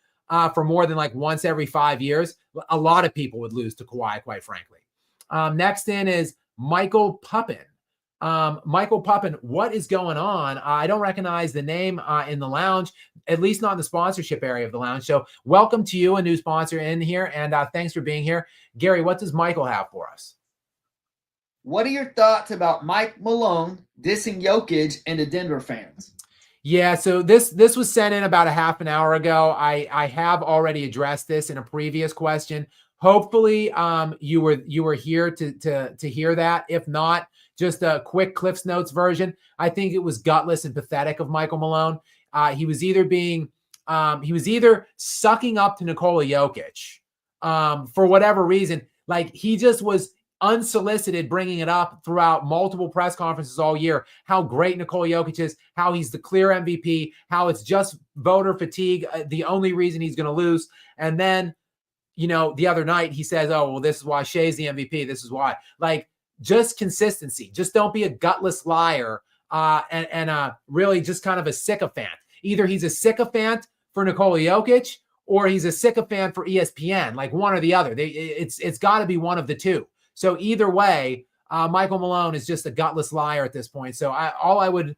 for more than like once every 5 years, a lot of people would lose to Kawhi, quite frankly. Next in is Michael Puppin. Michael Puppin, what is going on? I don't recognize the name in the lounge, at least not in the sponsorship area of the lounge. So welcome to you, a new sponsor in here, and thanks for being here. Gary, what does Michael have for us? What are your thoughts about Mike Malone dissing Jokic and the Denver fans? Yeah, so this was sent in about a half an hour ago. I have already addressed this in a previous question. Hopefully, you were here to hear that. If not, just a quick Cliff's Notes version. I think it was gutless and pathetic of Michael Malone. He was either sucking up to Nikola Jokic for whatever reason. Like, he just was unsolicited bringing it up throughout multiple press conferences all year, how great Nikola Jokic is, how he's the clear MVP, how it's just voter fatigue, the only reason he's going to lose. And then, the other night he says, oh, well, this is why Shai's the MVP. This is why. Like, just consistency. Just don't be a gutless liar and really just kind of a sycophant. Either he's a sycophant for Nikola Jokic or he's a sycophant for ESPN, like one or the other. It's got to be one of the two. So either way, Michael Malone is just a gutless liar at this point. So all I would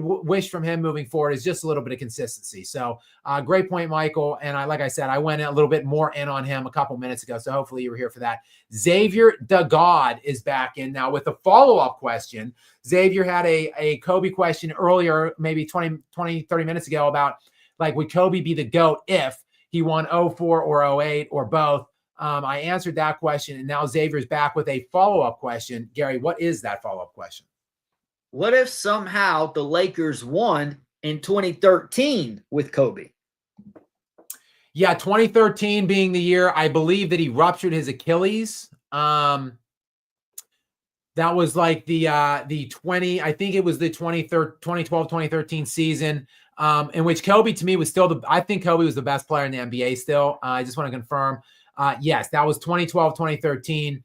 wish from him moving forward is just a little bit of consistency. So great point, Michael. And like I said, I went a little bit more in on him a couple minutes ago. So hopefully you were here for that. Xavier DeGod is back in now with a follow-up question. Xavier had a Kobe question earlier, maybe 20, 30 minutes ago about, like, would Kobe be the GOAT if he won 04 or 08 or both? I answered that question, and now Xavier's back with a follow-up question. Gary, what is that follow-up question? What if somehow the Lakers won in 2013 with Kobe? Yeah, 2013 being the year, I believe, that he ruptured his Achilles. That was like I think it was the 2012-2013 season, in which Kobe, to me, was still I think Kobe was the best player in the NBA still. I just want to confirm. Yes, that was 2012-2013.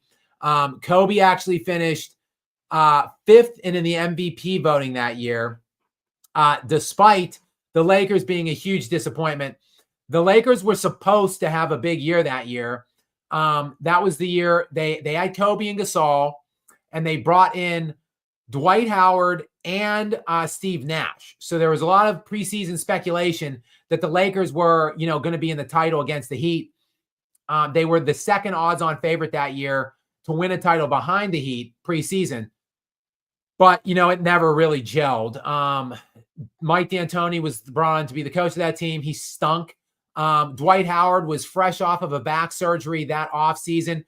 Kobe actually finished 5th in the MVP voting that year, despite the Lakers being a huge disappointment. The Lakers were supposed to have a big year that year. That was the year they had Kobe and Gasol, and they brought in Dwight Howard and Steve Nash. So there was a lot of preseason speculation that the Lakers were, going to be in the title against the Heat. They were the second odds-on favorite that year to win a title behind the Heat preseason. But, it never really gelled. Mike D'Antoni was brought on to be the coach of that team. He stunk. Dwight Howard was fresh off of a back surgery that offseason.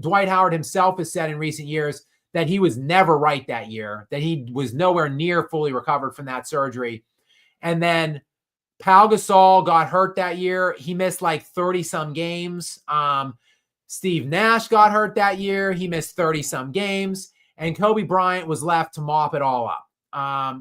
Dwight Howard himself has said in recent years that he was never right that year, that he was nowhere near fully recovered from that surgery. And then Pau Gasol got hurt that year. He missed like 30-some games. Steve Nash got hurt that year. He missed 30-some games. And Kobe Bryant was left to mop it all up.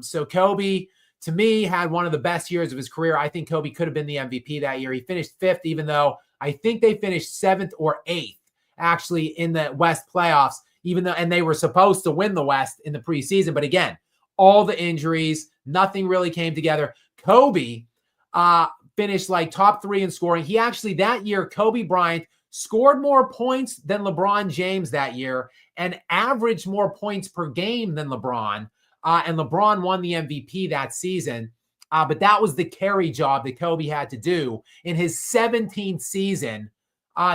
So Kobe, to me, had one of the best years of his career. I think Kobe could have been the MVP that year. He finished 5th, even though I think they finished 7th or 8th, actually, in the West playoffs, and they were supposed to win the West in the preseason. But again, all the injuries, nothing really came together. Kobe finished like top 3 in scoring. He actually, that year, Kobe Bryant scored more points than LeBron James that year and averaged more points per game than LeBron. And LeBron won the MVP that season. But that was the carry job that Kobe had to do in his 17th season.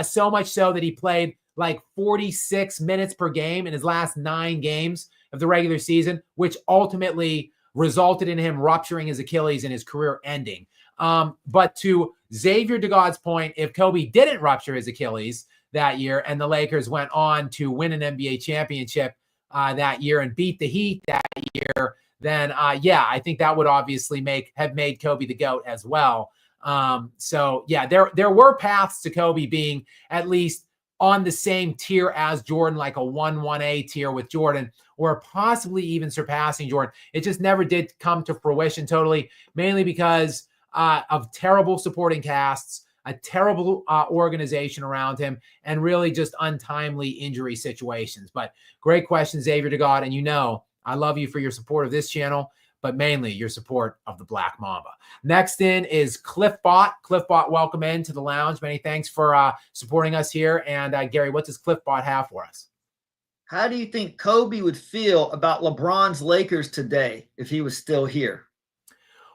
So much so that he played like 46 minutes per game in his last 9 games of the regular season, which ultimately resulted in him rupturing his Achilles and his career ending. But to Xavier DeGod's point, if Kobe didn't rupture his Achilles that year and the Lakers went on to win an NBA championship that year and beat the Heat that year, then I think that would obviously have made Kobe the GOAT as well. So yeah, there were paths to Kobe being at least on the same tier as Jordan, like a 1A tier with Jordan, or possibly even surpassing Jordan. It just never did come to fruition totally, mainly because of terrible supporting casts, a terrible organization around him, and really just untimely injury situations. But great question, Xavier to God. And you know, I love you for your support of this channel, but mainly your support of the Black Mamba. Next in is Cliffbot. Cliffbot, welcome into the lounge. Many thanks for supporting us here. And Gary, what does Cliffbot have for us? How do you think Kobe would feel about LeBron's Lakers today if he was still here?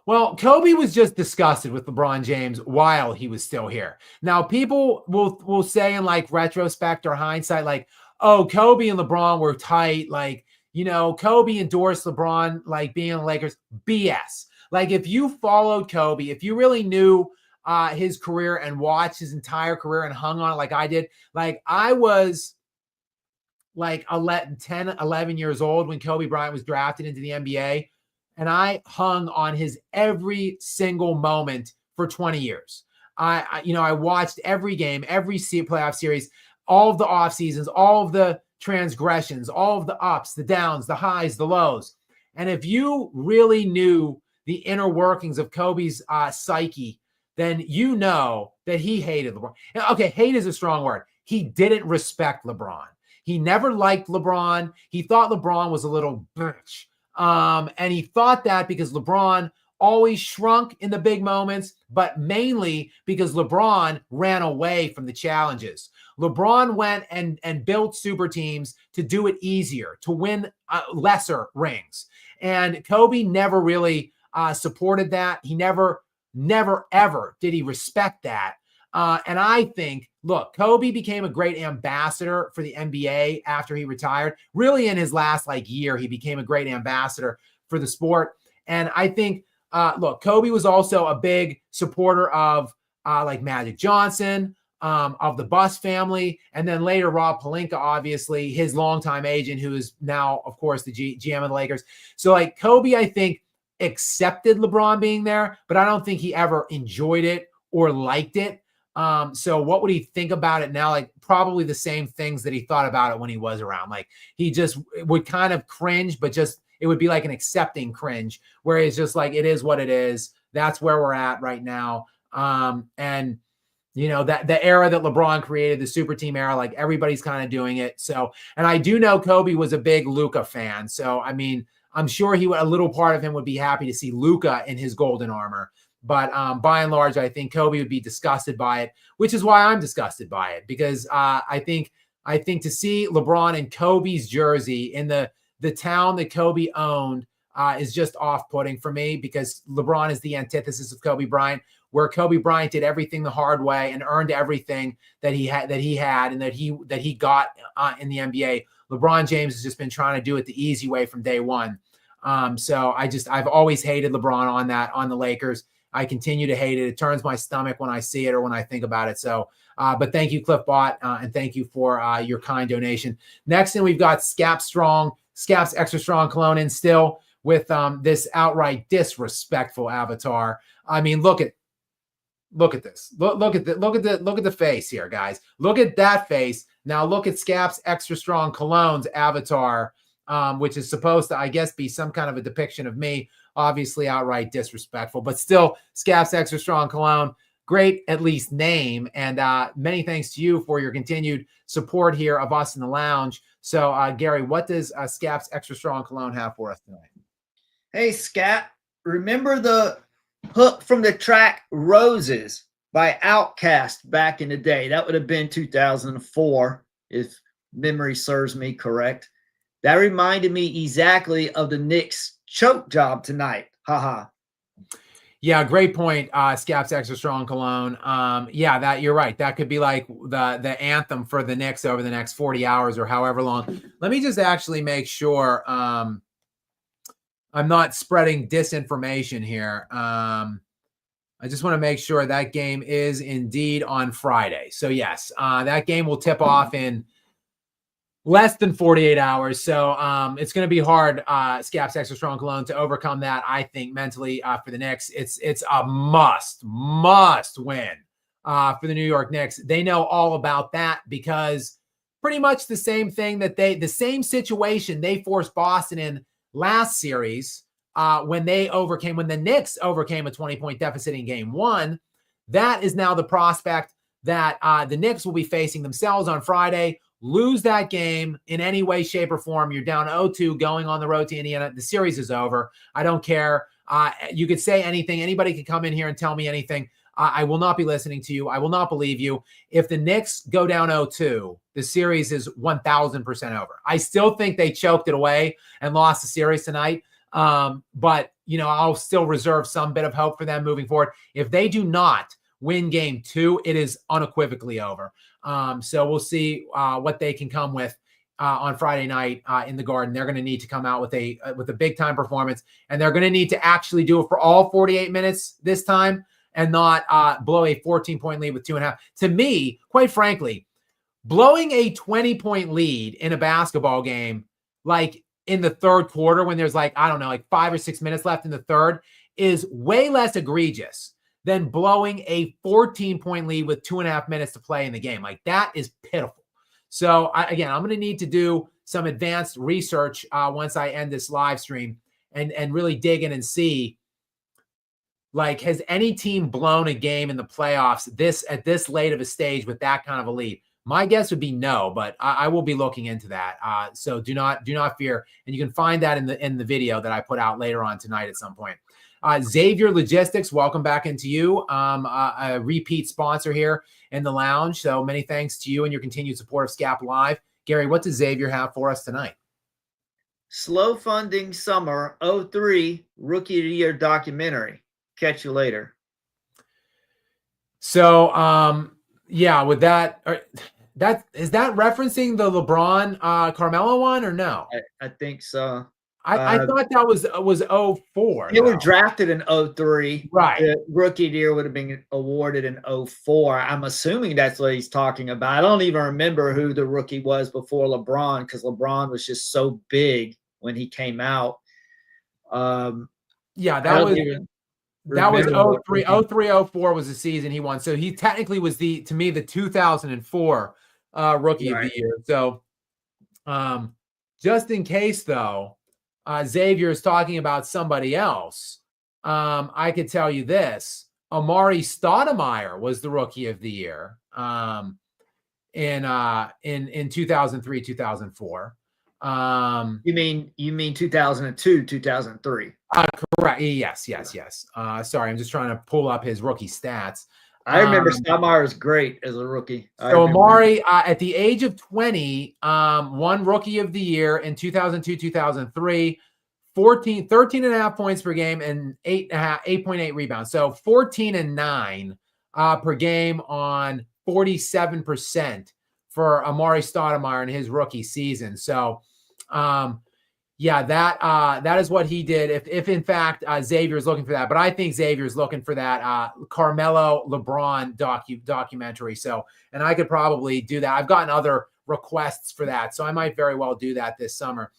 Well, Kobe was just disgusted with LeBron James while he was still here. Now, people will say in like retrospect or hindsight, like, oh, Kobe and LeBron were tight. Like, you know, Kobe endorsed LeBron like being in the Lakers. BS. Like, if you followed Kobe, if you really knew his career and watched his entire career and hung on it like I did, like I was like 10, 11 years old when Kobe Bryant was drafted into the NBA. And I hung on his every single moment for 20 years. I watched every game, every playoff series, all of the off seasons, all of the transgressions, all of the ups, the downs, the highs, the lows. And if you really knew the inner workings of Kobe's psyche, then you know that he hated LeBron. Okay, hate is a strong word. He didn't respect LeBron. He never liked LeBron. He thought LeBron was a little bitch. And he thought that because LeBron always shrunk in the big moments, but mainly because LeBron ran away from the challenges. LeBron went and built super teams to do it easier, to win lesser rings. And Kobe never really supported that. He never, ever did he respect that. And I think, look, Kobe became a great ambassador for the NBA after he retired. Really in his last year, he became a great ambassador for the sport. And I think, look, Kobe was also a big supporter of like Magic Johnson, of the Buss family. And then later, Rob Pelinka, obviously his longtime agent, who is now, of course, the GM of the Lakers. So like Kobe, I think, accepted LeBron being there, but I don't think he ever enjoyed it or liked it. So what would he think about it now? Like probably the same things that he thought about it when he was around. Like he just would kind of cringe, but just, it would be like an accepting cringe where it's just like, it is what it is. That's where we're at right now. And you know, that the era that LeBron created, the super team era, like everybody's kind of doing it. So, and I do know Kobe was a big Luka fan. So, I mean, I'm sure a little part of him would be happy to see Luka in his golden armor. But by and large, I think Kobe would be disgusted by it, which is why I'm disgusted by it, because I think to see LeBron in Kobe's jersey in the town that Kobe owned is just off-putting for me, because LeBron is the antithesis of Kobe Bryant, where Kobe Bryant did everything the hard way and earned everything that he had and that he got in the NBA. LeBron James has just been trying to do it the easy way from day one. So I've always hated LeBron on the Lakers. I continue to hate it. It turns my stomach when I see it or when I think about it. So, but thank you, Cliffbot, and thank you for your kind donation. Next in, we've got SKAP's Extra Strong Cologne in still with this outright disrespectful avatar. I mean, look at this. Look at the face here, guys. Look at that face. Now look at SKAP's Extra Strong Cologne's avatar, which is supposed to, I guess, be some kind of a depiction of me. Obviously outright disrespectful, but still SKAP's Extra Strong Cologne, great at least name. And many thanks to you for your continued support here of us in the lounge. So Gary, what does SKAP's Extra Strong Cologne have for us tonight? Hey, SKAP, remember the hook from the track Roses by Outkast back in the day? That would have been 2004, if memory serves me correct. That reminded me exactly of the Knicks choke job tonight. Haha. Yeah, great point. SKAP's Extra Strong Cologne. Yeah, that you're right. That could be like the anthem for the Knicks over the next 40 hours or however long. Let me just actually make sure I'm not spreading disinformation here. I just want to make sure that game is indeed on Friday. So yes, that game will tip off in Less than 48 hours. So it's going to be hard, Scaps Extra Strong Cologne, to overcome that, I think, mentally for the Knicks. It's a must win for the New York Knicks. They know all about that because pretty much the same thing the same situation they forced Boston in last series when the Knicks overcame a 20-point deficit in game 1. That is now the prospect that the Knicks will be facing themselves on Friday. Lose that game in any way, shape, or form, you're down 0-2 going on the road to Indiana. The series is over. I don't care. You could say anything. Anybody could come in here and tell me anything. I will not be listening to you. I will not believe you. If the Knicks go down 0-2, the series is 1,000% over. I still think they choked it away and lost the series tonight. But, I'll still reserve some bit of hope for them moving forward. If they do not win game 2, it is unequivocally over. So we'll see what they can come with on Friday night in the Garden. They're going to need to come out with a big time performance, and they're going to need to actually do it for all 48 minutes this time and not blow a 14-point lead with 2.5. To me, quite frankly, blowing a 20-point lead in a basketball game, like in the third quarter when there's 5 or 6 minutes left in the third, is way less egregious than blowing a 14-point lead with 2.5 minutes to play in the game. That is pitiful. So I'm going to need to do some advanced research once I end this live stream and really dig in and see, has any team blown a game in the playoffs at this late of a stage with that kind of a lead? My guess would be no, but I will be looking into that. So do not fear. And you can find that in the video that I put out later on tonight at some point. Xavier Logistics, welcome back into you. A repeat sponsor here in the lounge. So many thanks to you and your continued support of SKAP Live. Gary, what does Xavier have for us tonight? Slow funding summer 03 rookie of the year documentary. Catch you later. So, with that is that referencing the LeBron Carmelo one or no? I think so. I thought that was 04. They were drafted in 03. Right. The rookie of the year would have been awarded in 04. I'm assuming that's what he's talking about. I don't even remember who the rookie was before LeBron because LeBron was just so big when he came out. That was 03. 03-04 was the season he won. So he technically was the 2004 rookie of the year. So just in case though, Xavier is talking about somebody else. I could tell you this: Amari Stoudemire was the rookie of the year in 2003, 2004. You mean 2002, 2003? Correct. Yes. Sorry, I'm just trying to pull up his rookie stats. I remember Stoudemire was great as a rookie. So Amari, at the age of 20, won Rookie of the Year in 2002, 2003, 13.5 points per game and 8.8 rebounds. So 14 and 9 per game on 47% for Amari Stoudemire in his rookie season. So, that is what he did. If in fact Xavier is looking for that, but I think Xavier is looking for that Carmelo LeBron documentary. So, and I could probably do that. I've gotten other requests for that, so I might very well do that this summer.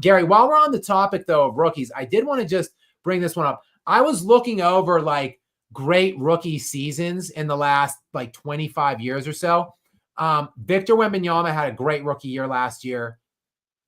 Gary, while we're on the topic though of rookies, I did want to just bring this one up. I was looking over great rookie seasons in the last 25 years or so. Victor Wembanyama had a great rookie year last year.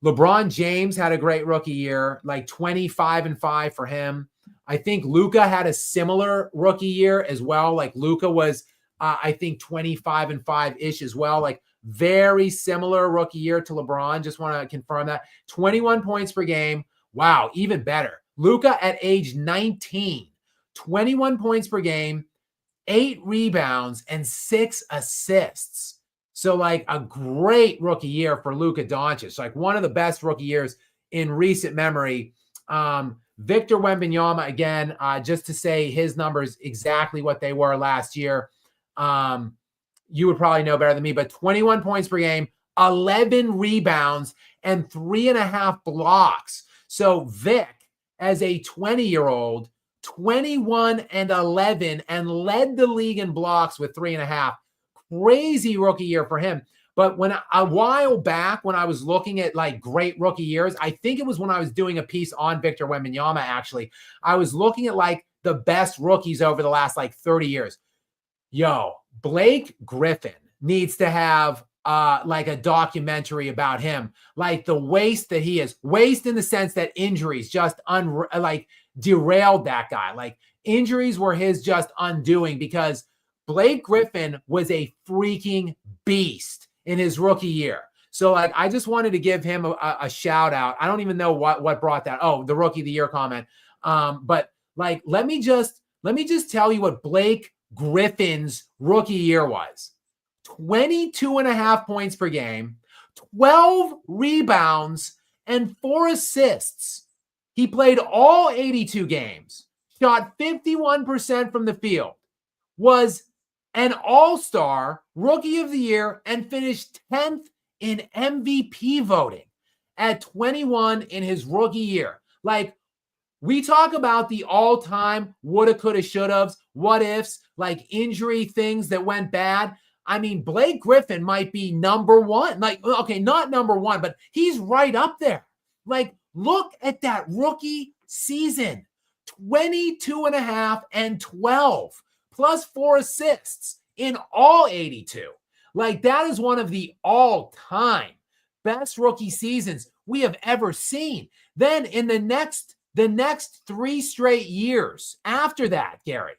LeBron James had a great rookie year, 25-5 for him. I think Luka had a similar rookie year as well. Luka was, I think 25-5-ish as well. Very similar rookie year to LeBron. Just want to confirm that. 21 points per game. Wow, even better. Luka at age 19, 21 points per game, 8 rebounds, and 6 assists. So a great rookie year for Luka Doncic, one of the best rookie years in recent memory. Victor Wembanyama, again, just to say his numbers exactly what they were last year. You would probably know better than me, but 21 points per game, 11 rebounds, and 3.5 blocks. So Vic, as a 20-year-old, 21 and 11, and led the league in blocks with 3.5. Crazy rookie year for him. But when a while back, when I was looking at like great rookie years, I think it was when I was doing a piece on Victor Wembanyama, actually, I was looking at like the best rookies over the last like 30 years. Yo, Blake Griffin needs to have like a documentary about him, like the waste that he is. Waste in the sense that injuries just like derailed that guy. Like injuries were his just undoing, because Blake Griffin was a freaking beast in his rookie year. So like, I just wanted to give him a shout out. I don't even know what brought that. Oh, the rookie of the year comment. But like, let me just tell you what Blake Griffin's rookie year was. 22.5 points per game, 12 rebounds, and 4 assists. He played all 82 games, shot 51% from the field, was an all-star, rookie of the year, and finished 10th in MVP voting at 21 in his rookie year. Like, we talk about the all-time woulda, coulda, shoulda, what ifs, like injury things that went bad. I mean, Blake Griffin might be number one. Like, okay, not number one, but he's right up there. Like, look at that rookie season. 22.5 and 12 plus 4 assists in all 82. Like, that is one of the all-time best rookie seasons we have ever seen. Then in the next 3 straight years after that, Gary,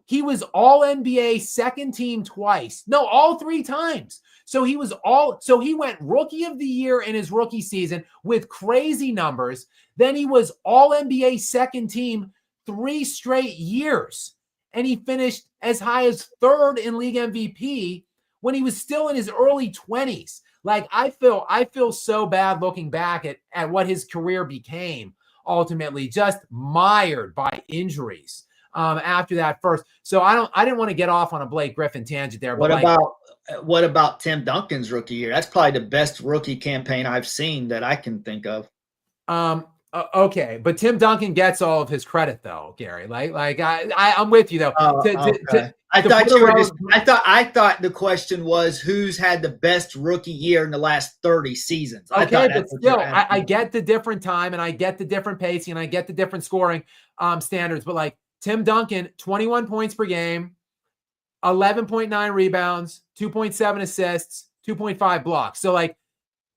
he was all NBA second team twice. No, all 3 times. So he went rookie of the year in his rookie season with crazy numbers. Then he was all NBA second team 3 straight years. And he finished as high as 3rd in league MVP when he was still in his early 20s. Like, I feel so bad looking back at what his career became, ultimately just mired by injuries after that first. So I didn't want to get off on a Blake Griffin tangent there. What about Tim Duncan's rookie year? That's probably the best rookie campaign I've seen that I can think of. Okay, but Tim Duncan gets all of his credit though, Gary. I'm with you though. Okay. I thought the question was who's had the best rookie year in the last 30 seasons. Okay, but still, I get the different time, and I get the different pacing, and I get the different scoring standards. But like Tim Duncan, 21 points per game, 11.9 rebounds, 2.7 assists, 2.5 blocks. So like,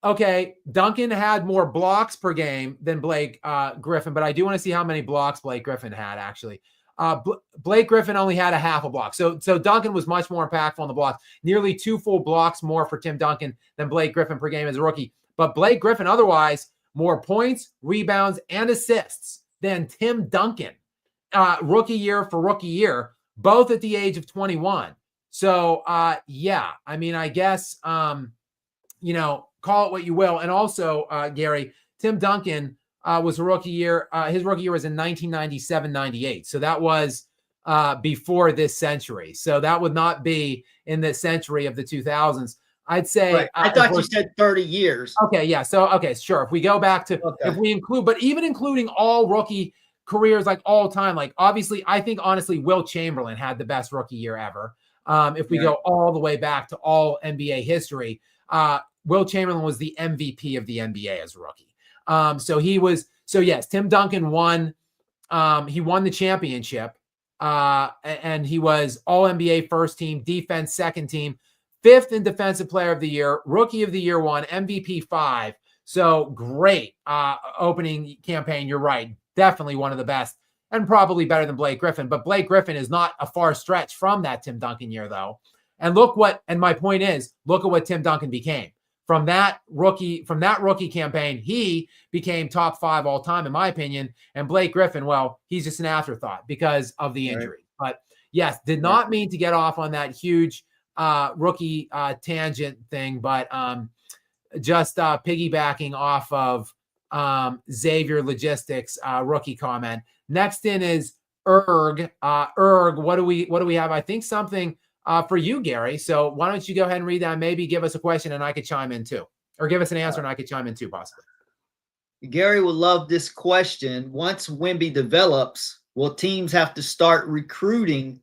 okay, Duncan had more blocks per game than Blake Griffin, but I do want to see how many blocks Blake Griffin had actually. Blake Griffin only had a half a block. So Duncan was much more impactful on the blocks. Nearly 2 full blocks more for Tim Duncan than Blake Griffin per game as a rookie. But Blake Griffin otherwise more points, rebounds, and assists than Tim Duncan rookie year for rookie year, both at the age of 21. So yeah, I mean, I guess call it what you will. And also, Gary, Tim Duncan was a rookie year. His rookie year was in 1997-98. So that was before this century. So that would not be in the century of the 2000s. I'd say. Right. I thought you said 30 years. Okay, yeah. So, okay, sure. If we go back to, if we include, but even including all rookie careers, like all time, like obviously, I think honestly, Will Chamberlain had the best rookie year ever. If we go all the way back to all NBA history, Will Chamberlain was the MVP of the NBA as a rookie. So yes, Tim Duncan won. He won the championship, and he was all NBA first team, defense second team, 5th in defensive player of the year, rookie of the year 1, MVP 5. So great opening campaign. You're right, definitely one of the best, and probably better than Blake Griffin. But Blake Griffin is not a far stretch from that Tim Duncan year, though. And my point is, look at what Tim Duncan became. From that rookie campaign, he became top 5 all time, in my opinion. And Blake Griffin, well, he's just an afterthought because of the injury. Right. But yes, did not mean to get off on that huge rookie tangent thing, but just piggybacking off of Xavier Logistics rookie comment. Next in is Erg. What do we have? I think something for you, Gary. So why don't you go ahead and read that? Maybe give us a question and I could chime in too, or give us an answer and I could chime in too, possibly. Gary will love this question. Once Wemby develops, will teams have to start recruiting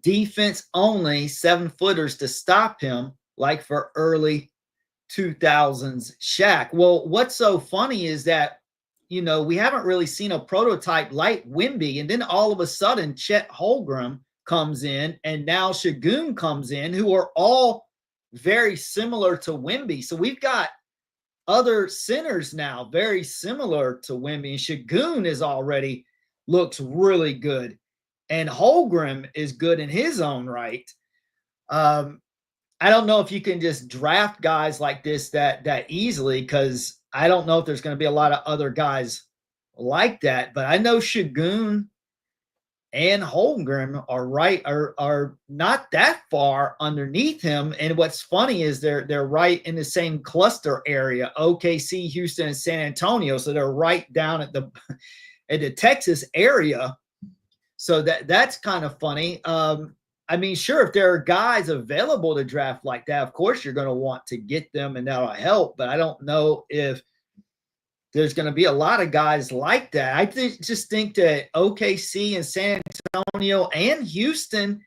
defense only 7-footers to stop him, like for early 2000s Shaq. Well, what's so funny is that, we haven't really seen a prototype like Wemby, and then all of a sudden Chet Holmgren comes in, and now Şengün comes in, who are all very similar to Wemby. So we've got other centers now very similar to Wemby, and Şengün is already looks really good, and Holmgren is good in his own right. I don't know if you can just draft guys like this that easily, because I don't know if there's going to be a lot of other guys like that. But I know Şengün and Holmgren are not that far underneath him. And what's funny is they're right in the same cluster area: OKC, Houston, and San Antonio. So they're right down at the Texas area. So that's kind of funny. I mean, sure, if there are guys available to draft like that, of course you're going to want to get them, and that'll help. But I don't know if there's going to be a lot of guys like that. I just think that OKC and San Antonio and Houston,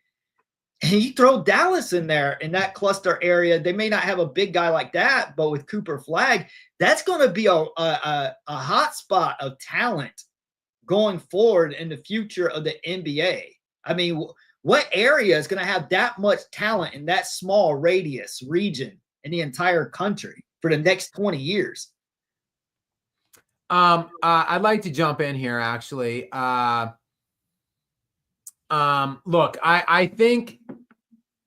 and you throw Dallas in there in that cluster area, they may not have a big guy like that, but with Cooper Flag, that's going to be a hot spot of talent going forward in the future of the NBA. I mean, what area is going to have that much talent in that small radius region in the entire country for the next 20 years? I'd like to jump in here, actually. Look, I think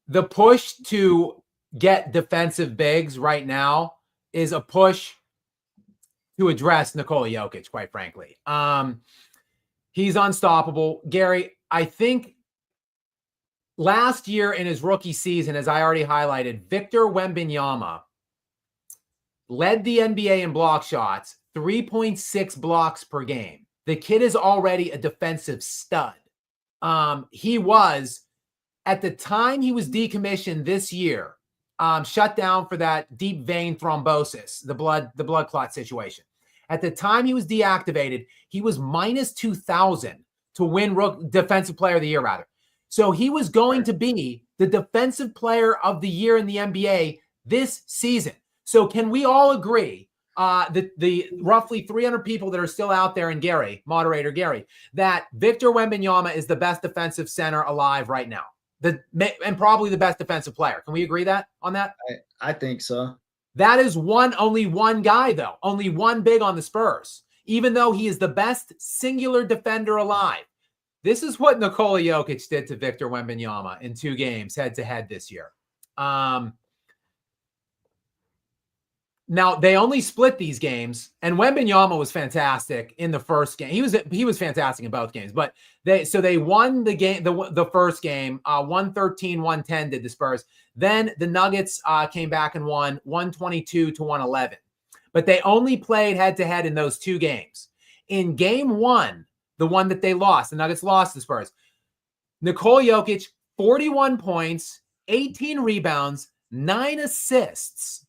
the push to get defensive bigs right now is a push to address Nikola Jokic, quite frankly. He's unstoppable. Gary, I think last year in his rookie season, as I already highlighted, Victor Wembanyama led the NBA in block shots, 3.6 blocks per game. The kid is already a defensive stud. He was, at the time he was decommissioned this year, shut down for that deep vein thrombosis, the blood clot situation. At the time he was deactivated, he was minus 2,000 to win defensive player of the year, rather. So he was going to be the defensive player of the year in the NBA this season. So can we all agree, the roughly 300 people that are still out there, and Gary, moderator Gary, that Victor Wembanyama is the best defensive center alive right now, and probably the best defensive player? Can we agree on that? I think so. That is only one guy, though. Only one big on the Spurs, even though he is the best singular defender alive. This is what Nikola Jokic did to Victor Wembanyama in 2 games head-to-head this year. Now, they only split these games, and Wembanyama was fantastic in the first game. He was fantastic in both games, but they won the game, the first game, 113-110 did the Spurs. Then the Nuggets came back and won 122-111. But they only played head-to-head in those 2 games. In game 1, the one that they lost, the Nuggets lost the Spurs, Nikola Jokic, 41 points, 18 rebounds, 9 assists.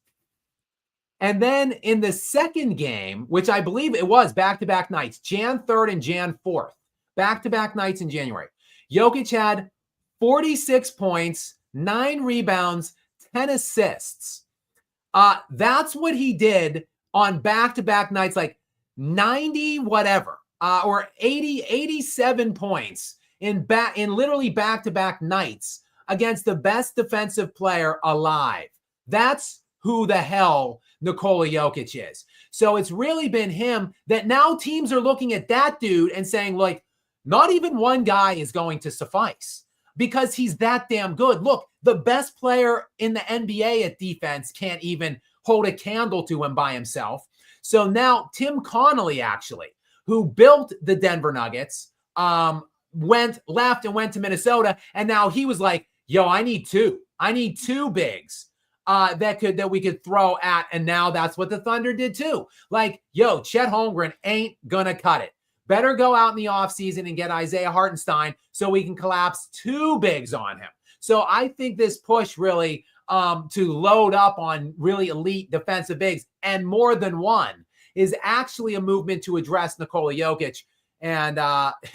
And then in the second game, which I believe it was back-to-back nights, Jan 3rd and Jan 4th, back-to-back nights in January, Jokic had 46 points, 9 rebounds, 10 assists. That's what he did on back-to-back nights, like 90 whatever, or 87 points in literally back-to-back nights against the best defensive player alive. That's who the hell Nikola Jokic is. So it's really been him that now teams are looking at that dude and saying, like, not even one guy is going to suffice because he's that damn good. Look, the best player in the NBA at defense can't even hold a candle to him by himself. So now Tim Connolly, actually, who built the Denver Nuggets, left and went to Minnesota. And now he was like, yo, I need two bigs that we could throw at. And now that's what the Thunder did too. Like, yo, Chet Holmgren ain't gonna cut it. Better go out in the offseason and get Isaiah Hartenstein so we can collapse 2 bigs on him. So I think this push really to load up on really elite defensive bigs, and more than one, is actually a movement to address Nikola Jokic. And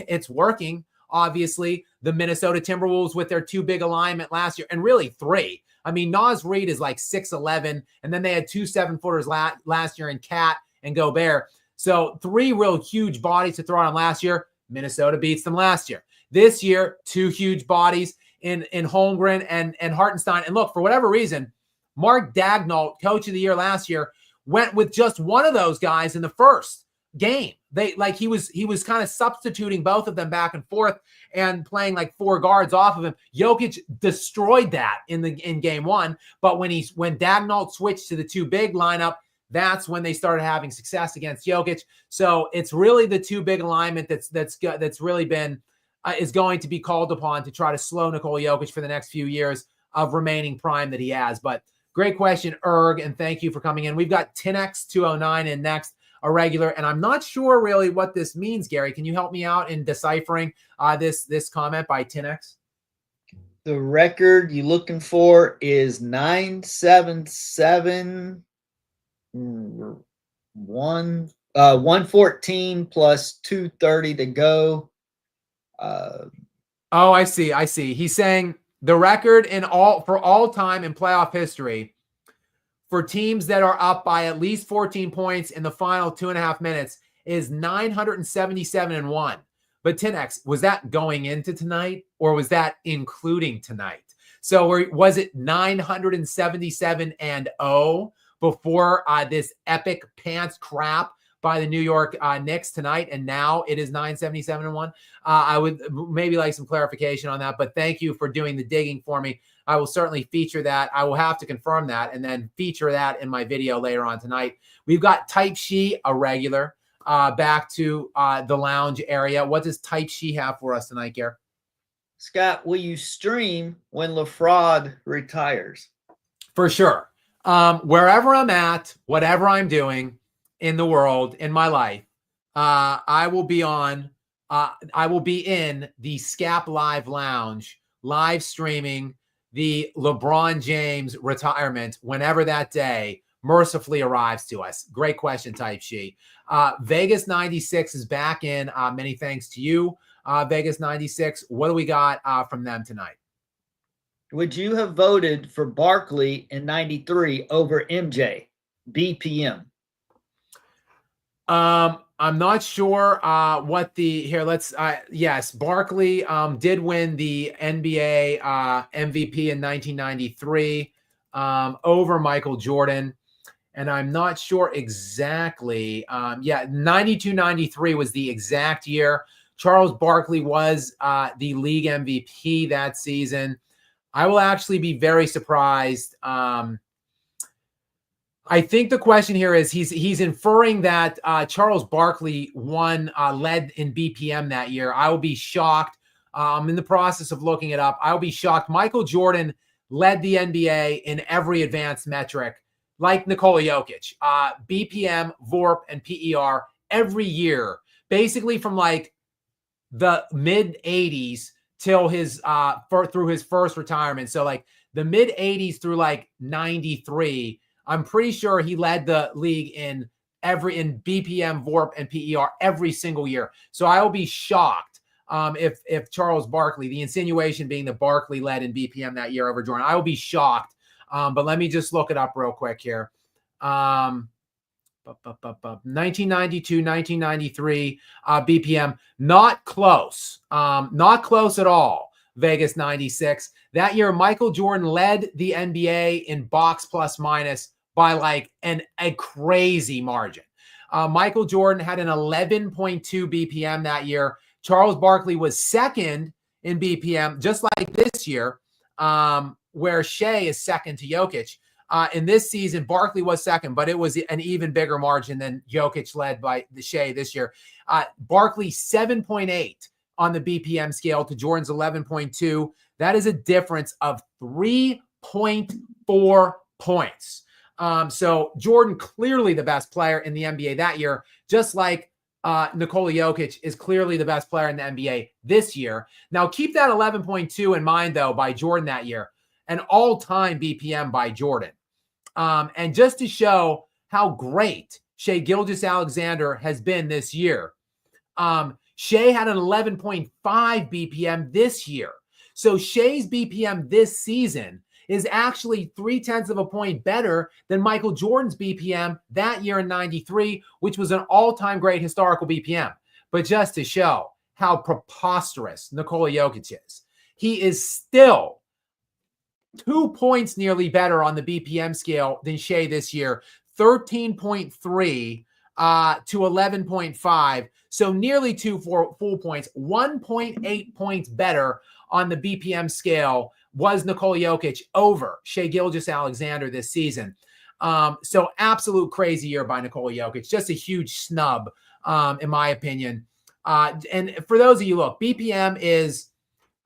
it's working, obviously. The Minnesota Timberwolves with their 2 big alignment last year, and really 3. I mean, Naz Reid is like 6'11", and then they had 2 7-footers last year in Cat and Gobert. So 3 real huge bodies to throw on last year. Minnesota beats them last year. This year, 2 huge bodies in Holmgren and Hartenstein. And look, for whatever reason, Mark Daigneault, coach of the year last year, went with just one of those guys in the first game. He was kind of substituting both of them back and forth and playing like 4 guards off of him. Jokic destroyed that in game 1, but when Daigneault switched to the 2 big lineup, that's when they started having success against Jokic. So it's really the 2 big alignment that's really been is going to be called upon to try to slow Nikola Jokic for the next few years of remaining prime that he has. But great question, Erg, and thank you for coming in. We've got Tinex209 in next, a regular, and I'm not sure really what this means, Gary. Can you help me out in deciphering this comment by Tinex? The record you're looking for is 114 plus 230 to go. Oh, I see. He's saying the record for all time in playoff history for teams that are up by at least 14 points in the final 2.5 minutes is 977-1. But 10x, was that going into tonight or was that including tonight? So was it 977-0 before this epic pants crap by the New York Knicks tonight, and now it is 977-1? I would maybe like some clarification on that, but thank you for doing the digging for me. I will certainly feature that. I will have to confirm that and then feature that in my video later on tonight. We've got Type She, a regular, back to the lounge area. What does Type She have for us tonight, Gare? Scott, will you stream when LaFraud retires? For sure. Wherever I'm at, whatever I'm doing in the world, in my life, I will be in the SKAP Live Lounge, live streaming the LeBron James retirement whenever that day mercifully arrives to us. Great question, Type She. Vegas 96 is back in. Many thanks to you, Vegas 96. What do we got from them tonight? Would you have voted for Barkley in 93 over MJ? BPM. I'm not sure what the here. Let's yes, Barkley did win the NBA MVP in 1993 over Michael Jordan, and I'm not sure exactly. 92-93 was the exact year. Charles Barkley was the league MVP that season. I will actually be very surprised. I think the question here is he's inferring that Charles Barkley led in BPM that year. I will be shocked. I'm in the process of looking it up. I'll be shocked. Michael Jordan led the NBA in every advanced metric, like Nikola Jokic. BPM, VORP, and PER every year, basically from like the mid 80s till through his first retirement. So like the mid 80s through like 93. I'm pretty sure he led the league in BPM, VORP, and PER every single year. So I will be shocked if Charles Barkley, the insinuation being that Barkley led in BPM that year over Jordan. I will be shocked. But let me just look it up real quick here. 1992, 1993 BPM, not close. Not close at all. Vegas 96. That year, Michael Jordan led the NBA in box plus minus by like a crazy margin. Michael Jordan had an 11.2 BPM that year. Charles Barkley was second in BPM, just like this year, where Shea is second to Jokic. In this season, Barkley was second, but it was an even bigger margin than Jokic led by the Shea this year. Barkley 7.8 on the BPM scale to Jordan's 11.2. That is a difference of 3.4 points. So Jordan clearly the best player in the NBA that year, just like Nikola Jokic is clearly the best player in the NBA this year. Now keep that 11.2 in mind though by Jordan that year, an all-time BPM by Jordan. And just to show how great Shai Gilgeous-Alexander has been this year, Shai had an 11.5 BPM this year. So Shai's BPM this season is actually 0.3 of a point better than Michael Jordan's BPM that year in 93, which was an all-time great historical BPM. But just to show how preposterous Nikola Jokic is, he is still 2 points nearly better on the BPM scale than Shea this year, 13.3 to 11.5. So nearly 2 full points, 1.8 points better on the BPM scale was Nikola Jokic over Shai Gilgeous-Alexander this season. So absolute crazy year by Nikola Jokic, just a huge snub in my opinion. And for those of you, look, BPM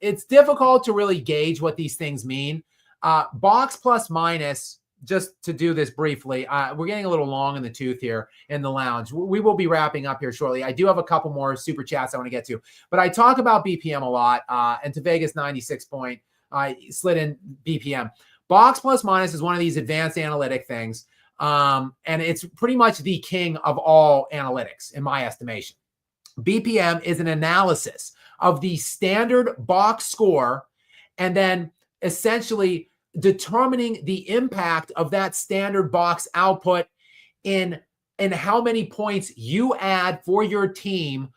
it's difficult to really gauge what these things mean. Box plus minus, just to do this briefly, we're getting a little long in the tooth here in the lounge. We will be wrapping up here shortly. I do have a couple more super chats I want to get to, but I talk about BPM a lot, and to Vegas 96 point, I slid in BPM. Box plus minus is one of these advanced analytic things, and it's pretty much the king of all analytics, in my estimation. BPM is an analysis of the standard box score and then essentially determining the impact of that standard box output in how many points you add for your team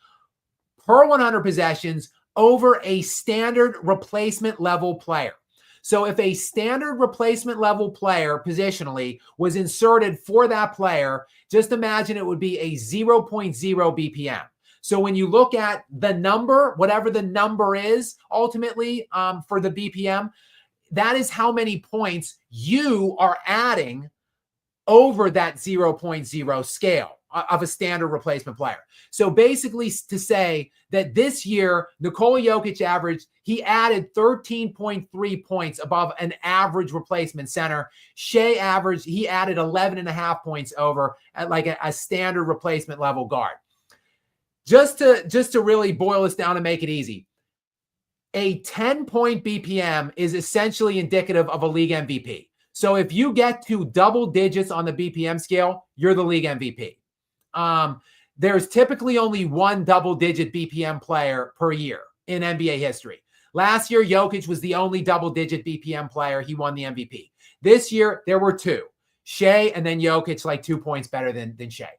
per 100 possessions over a standard replacement level player. So if a standard replacement level player positionally was inserted for that player, just imagine it would be a 0.0 BPM. So when you look at the number, whatever the number is ultimately for the BPM, that is how many points you are adding over that 0.0 scale of a standard replacement player. So basically to say that this year, Nikola Jokic he added 13.3 points above an average replacement center. Shea he added 11.5 points over at like a standard replacement level guard. Just to really boil this down and make it easy, a 10-point BPM is essentially indicative of a league MVP. So if you get to double digits on the BPM scale, you're the league MVP. There's typically only one double-digit BPM player per year in NBA history. Last year, Jokic was the only double-digit BPM player. He won the MVP. This year, there were two. Shea and then Jokic, like 2 points better than Shea.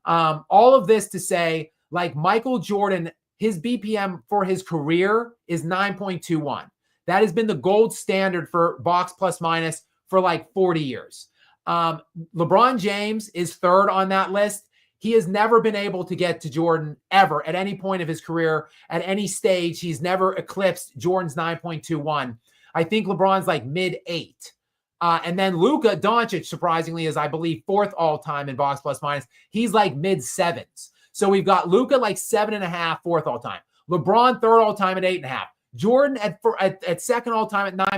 All of this to say, like Michael Jordan, his BPM for his career is 9.21. That has been the gold standard for box plus minus for like 40 years. LeBron James is third on that list. He has never been able to get to Jordan ever at any point of his career, at any stage. He's never eclipsed Jordan's 9.21. I think LeBron's like mid-8. And then Luka Doncic, surprisingly, is, I believe, fourth all-time in box plus minus. He's like mid-7s. So we've got Luka like 7.5, fourth all-time. LeBron, third all-time at 8.5. Jordan at second all-time at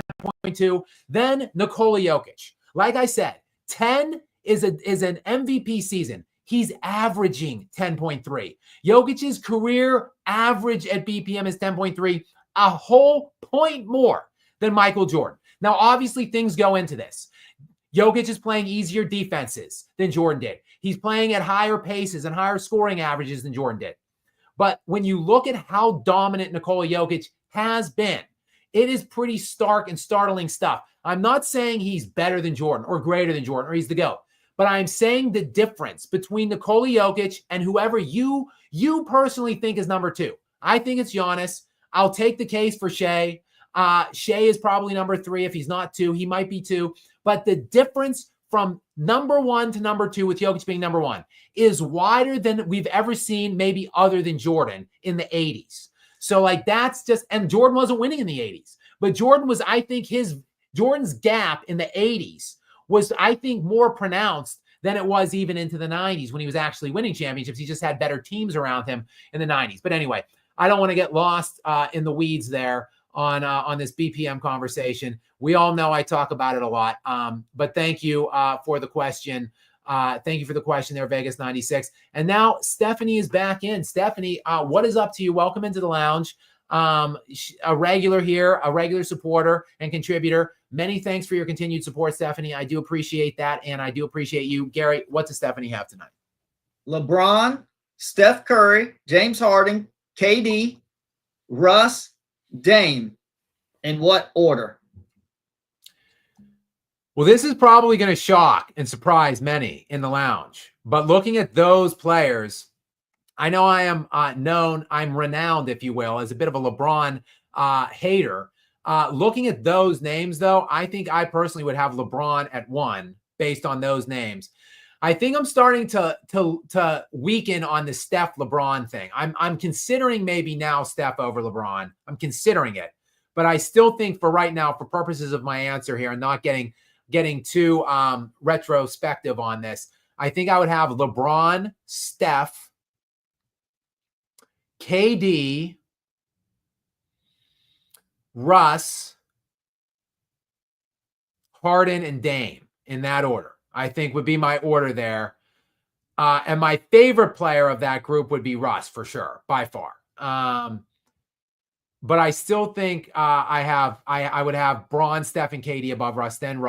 9.2. Then Nikola Jokic. Like I said, 10 is an MVP season. He's averaging 10.3. Jokic's career average at BPM is 10.3, a whole point more than Michael Jordan. Now, obviously, things go into this. Jokic is playing easier defenses than Jordan did. He's playing at higher paces and higher scoring averages than Jordan did. But when you look at how dominant Nikola Jokic has been, it is pretty stark and startling stuff. I'm not saying he's better than Jordan or greater than Jordan or he's the GOAT. But I'm saying the difference between Nikola Jokic and whoever you personally think is number two. I think it's Giannis. I'll take the case for Shea. Shea is probably number 3. If he's not 2, he might be 2. But the difference from number 1 to number 2, with Jokic being number 1, is wider than we've ever seen, maybe other than Jordan in the 80s. So like that's just, and Jordan wasn't winning in the 80s. But Jordan was, I think Jordan's gap in the 80s was, I think, more pronounced than it was even into the 90s when he was actually winning championships. He just had better teams around him in the 90s. But anyway, I don't want to get lost in the weeds there on this BPM conversation. We all know I talk about it a lot. But thank you for the question. Thank you for the question there, Vegas 96. And now Stephanie is back in. Stephanie, what is up to you? Welcome into the lounge. A regular here, a regular supporter and contributor. Many thanks for your continued support, Stephanie. I do appreciate that, and I do appreciate you. Gary, what does Stephanie have tonight? LeBron, Steph Curry, James Harden, KD, Russ, Dame. In what order? Well, this is probably going to shock and surprise many in the lounge. But looking at those players, I know I am I'm renowned, if you will, as a bit of a LeBron hater. Looking at those names, though, I think I personally would have LeBron at 1 based on those names. I think I'm starting to weaken on the Steph LeBron thing. I'm considering maybe now Steph over LeBron. I'm considering it, but I still think for right now, for purposes of my answer here, and not getting too retrospective on this, I think I would have LeBron, Steph, KD, Russ, Harden, and Dame in that order. I think would be my order there. And my favorite player of that group would be Russ for sure, by far. But I still think I would have Braun, Steph, and KD above Russ, then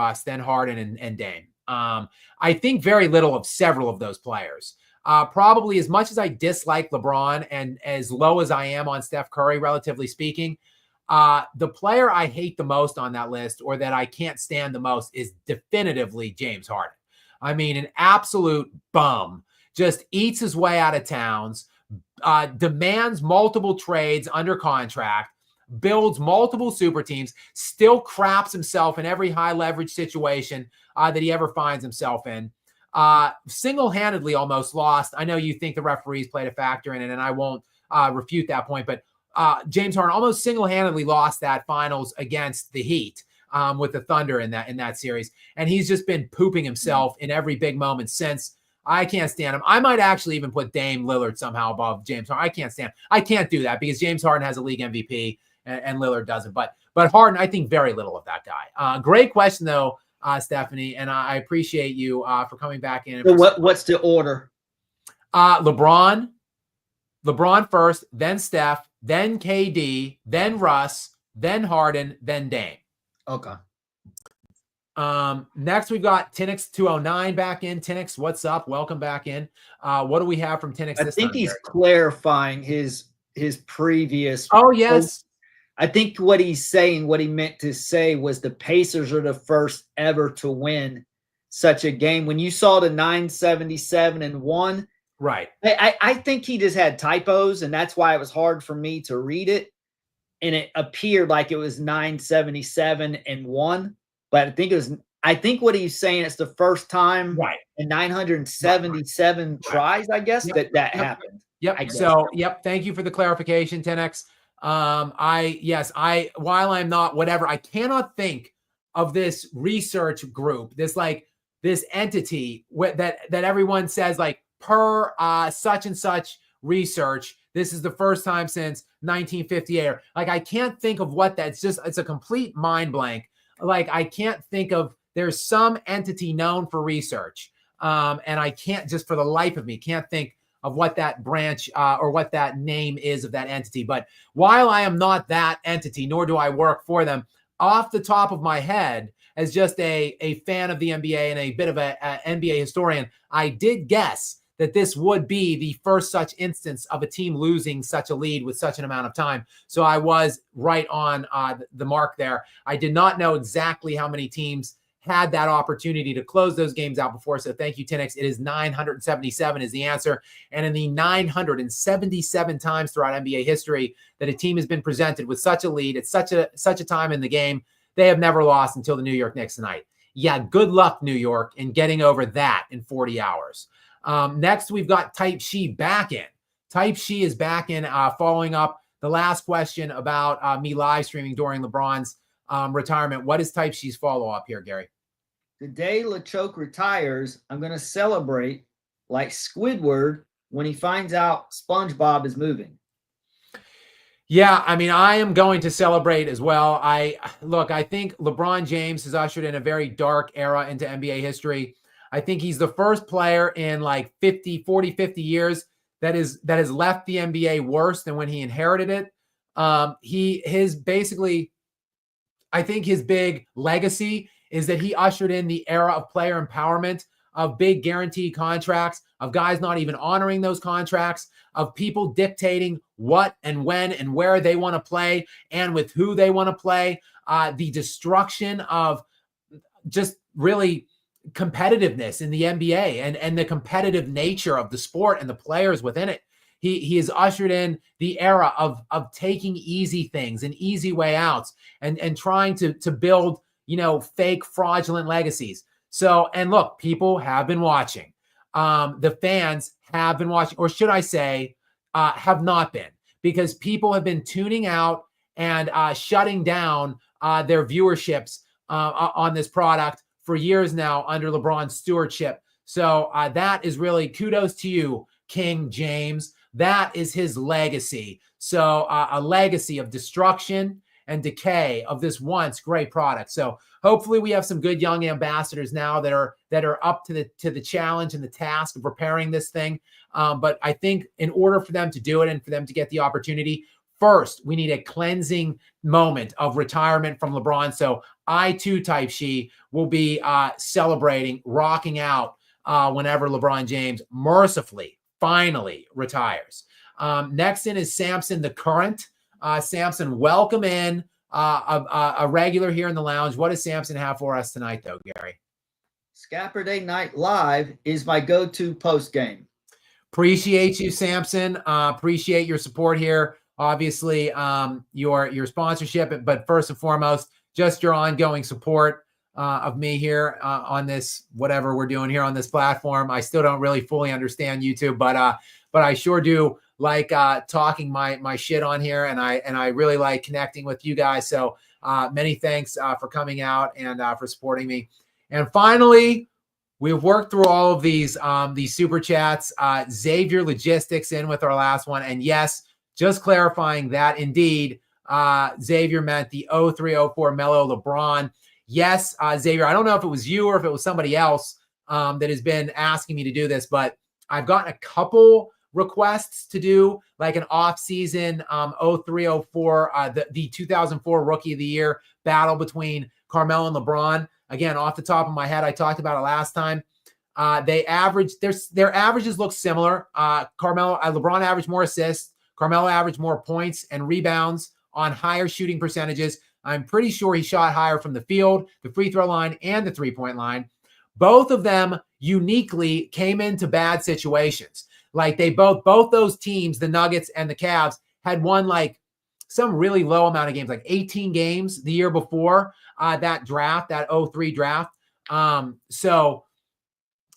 Harden, and Dame. I think very little of several of those players. Probably as much as I dislike LeBron and as low as I am on Steph Curry, relatively speaking, the player I hate the most on that list, or that I can't stand the most, is definitively James Harden. I mean, an absolute bum, just eats his way out of towns, demands multiple trades under contract, builds multiple super teams, still craps himself in every high leverage situation that he ever finds himself in. Single-handedly almost lost. I know you think the referees played a factor in it, and I won't refute that point, but James Harden almost single-handedly lost that finals against the Heat with the Thunder in that series. And he's just been pooping himself in every big moment since. I can't stand him. I might actually even put Dame Lillard somehow above James Harden. I can't stand him. I can't do that because James Harden has a league MVP and Lillard doesn't. But Harden, I think very little of that guy. Great question, though, Stephanie, and I appreciate you for coming back in. So what's the order? LeBron first, then Steph, then KD, then Russ, then Harden, then Dame. Okay. Next we've got Tinix 209 back in. Tinix, what's up? Welcome back in. What do we have from Tinix? I think he's clarifying his previous. Oh, yes. I think what he's saying, what he meant to say was the Pacers are the first ever to win such a game. When you saw the 977-1, right? I think he just had typos, and that's why it was hard for me to read it. And it appeared like it was 977-1, but I think what he's saying, it's the first time in 977 tries, I guess, that happened. Yep. So, thank you for the clarification, 10X. While I'm not whatever, I cannot think of this research group, this entity that everyone says like per such and such research, this is the first time since 1958. Like, I can't think of what that's just, it's a complete mind blank. Like, I can't think of, there's some entity known for research. And I can't, just for the life of me, can't think of what that branch or what that name is of that entity. But while I am not that entity, nor do I work for them, off the top of my head, as just a fan of the NBA and a bit of a NBA historian, I did guess that this would be the first such instance of a team losing such a lead with such an amount of time. So I was right on the mark there. I did not know exactly how many teams had that opportunity to close those games out before. So thank you, 10X. It is 977 is the answer. And in the 977 times throughout NBA history that a team has been presented with such a lead at such a time in the game, they have never lost until the New York Knicks tonight. Yeah, good luck, New York, in getting over that in 40 hours. Next, we've got Type She back in. Type She is back in, following up the last question about me live streaming during LeBron's retirement. What is Type She's follow-up here, Gary? The day LeChoke retires, I'm going to celebrate like Squidward when he finds out SpongeBob is moving. Yeah, I mean, I am going to celebrate as well. I think LeBron James has ushered in a very dark era into NBA history. I think he's the first player in like 50 years that has left the NBA worse than when he inherited it. I think his big legacy is that he ushered in the era of player empowerment, of big guaranteed contracts, of guys not even honoring those contracts, of people dictating what and when and where they want to play and with who they want to play, the destruction of just really competitiveness in the NBA and the competitive nature of the sport and the players within it. He has ushered in the era of taking easy things and easy way outs and trying to build, fake fraudulent legacies. So, and look, people have been watching. The fans have been watching, or should I say, have not been, because people have been tuning out and shutting down their viewerships on this product for years now under LeBron's stewardship. So that is really kudos to you, King James. That is his legacy. So a legacy of destruction and decay of this once great product. So hopefully we have some good young ambassadors now that are up to the challenge and the task of repairing this thing. But I think in order for them to do it and for them to get the opportunity, first, we need a cleansing moment of retirement from LeBron. So I too, Type She, will be celebrating, rocking out whenever LeBron James mercifully, finally retires. Next in is Samson the Current. Samson, welcome in, a regular here in the lounge. What does Samson have for us tonight, though, Gary? Saturday Night Live is my go-to post game. Appreciate you, Samson. Appreciate your support here. Obviously, your sponsorship, but first and foremost, just your ongoing support of me here on this, whatever we're doing here on this platform. I still don't really fully understand YouTube, but I sure do like talking my shit on here, and I really like connecting with you guys. So many thanks for coming out and for supporting me. And finally, we've worked through all of these super chats. Xavier Logistics in with our last one, and yes, just clarifying that indeed Xavier meant the 03-04 Melo LeBron. Yes, Xavier, I don't know if it was you or if it was somebody else that has been asking me to do this, but I've gotten a couple requests to do like an off-season 03-04, the 2004 Rookie of the Year battle between Carmelo and LeBron. Again, off the top of my head, I talked about it last time. They average, their averages look similar. LeBron averaged more assists. Carmelo averaged more points and rebounds on higher shooting percentages. I'm pretty sure he shot higher from the field, the free throw line, and the three-point line. Both of them uniquely came into bad situations. Like they both those teams, the Nuggets and the Cavs, had won like some really low amount of games, like 18 games the year before that draft, that 03 draft. So,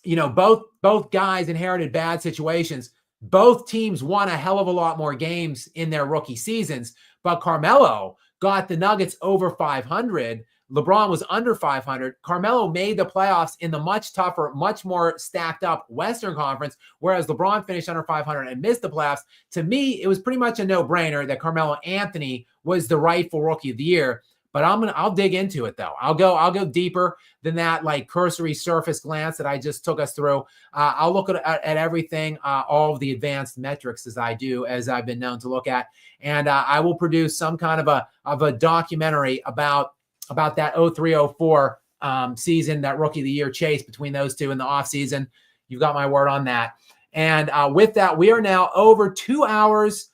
both guys inherited bad situations. Both teams won a hell of a lot more games in their rookie seasons, but Carmelo got the Nuggets over 500. LeBron was under 500. Carmelo made the playoffs in the much tougher, much more stacked up Western Conference, whereas LeBron finished under 500 and missed the playoffs. To me, it was pretty much a no-brainer that Carmelo Anthony was the rightful Rookie of the Year. But I'll dig into it though. I'll go deeper than that, like cursory surface glance that I just took us through. I'll look at everything, all of the advanced metrics as I've been known to look at, and I will produce some kind of a documentary about that 03-04 season, that Rookie of the Year chase between those two in the offseason. You've got my word on that. And with that, we are now over 2 hours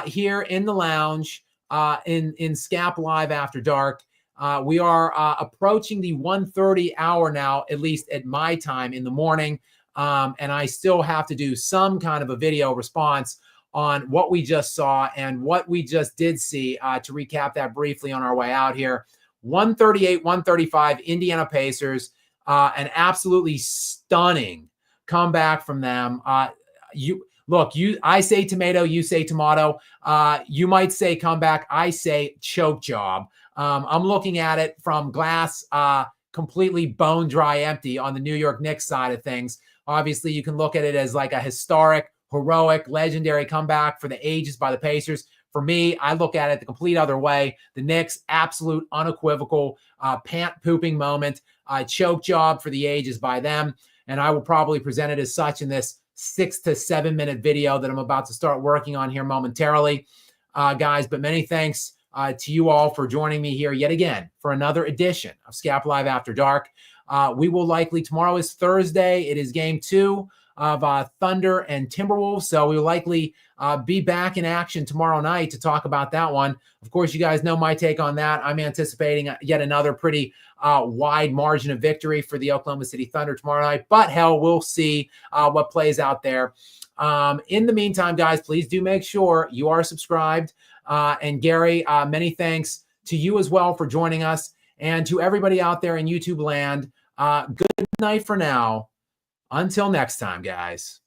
here in the lounge. In SKAP Live After Dark. We are approaching the 1:30 hour now, at least at my time in the morning. And I still have to do some kind of a video response on what we just saw and what we just did see to recap that briefly on our way out here. 138-135 Indiana Pacers, an absolutely stunning comeback from them. I say tomato, you say tomato. You might say comeback. I say choke job. I'm looking at it from glass, completely bone dry empty on the New York Knicks side of things. Obviously, you can look at it as like a historic, heroic, legendary comeback for the ages by the Pacers. For me, I look at it the complete other way. The Knicks, absolute, unequivocal, pant-pooping moment, choke job for the ages by them. And I will probably present it as such in this 6 to 7 minute video that I'm about to start working on here momentarily, guys. But many thanks to you all for joining me here yet again for another edition of SKAP Live After Dark. We will likely, tomorrow is Thursday. It is game 2 of Thunder and Timberwolves. So we'll likely be back in action tomorrow night to talk about that one. Of course, you guys know my take on that. I'm anticipating yet another pretty wide margin of victory for the Oklahoma City Thunder tomorrow night. But hell, we'll see what plays out there. In the meantime, guys, please do make sure you are subscribed. And Gary, many thanks to you as well for joining us, and to everybody out there in YouTube land. Good night for now. Until next time, guys.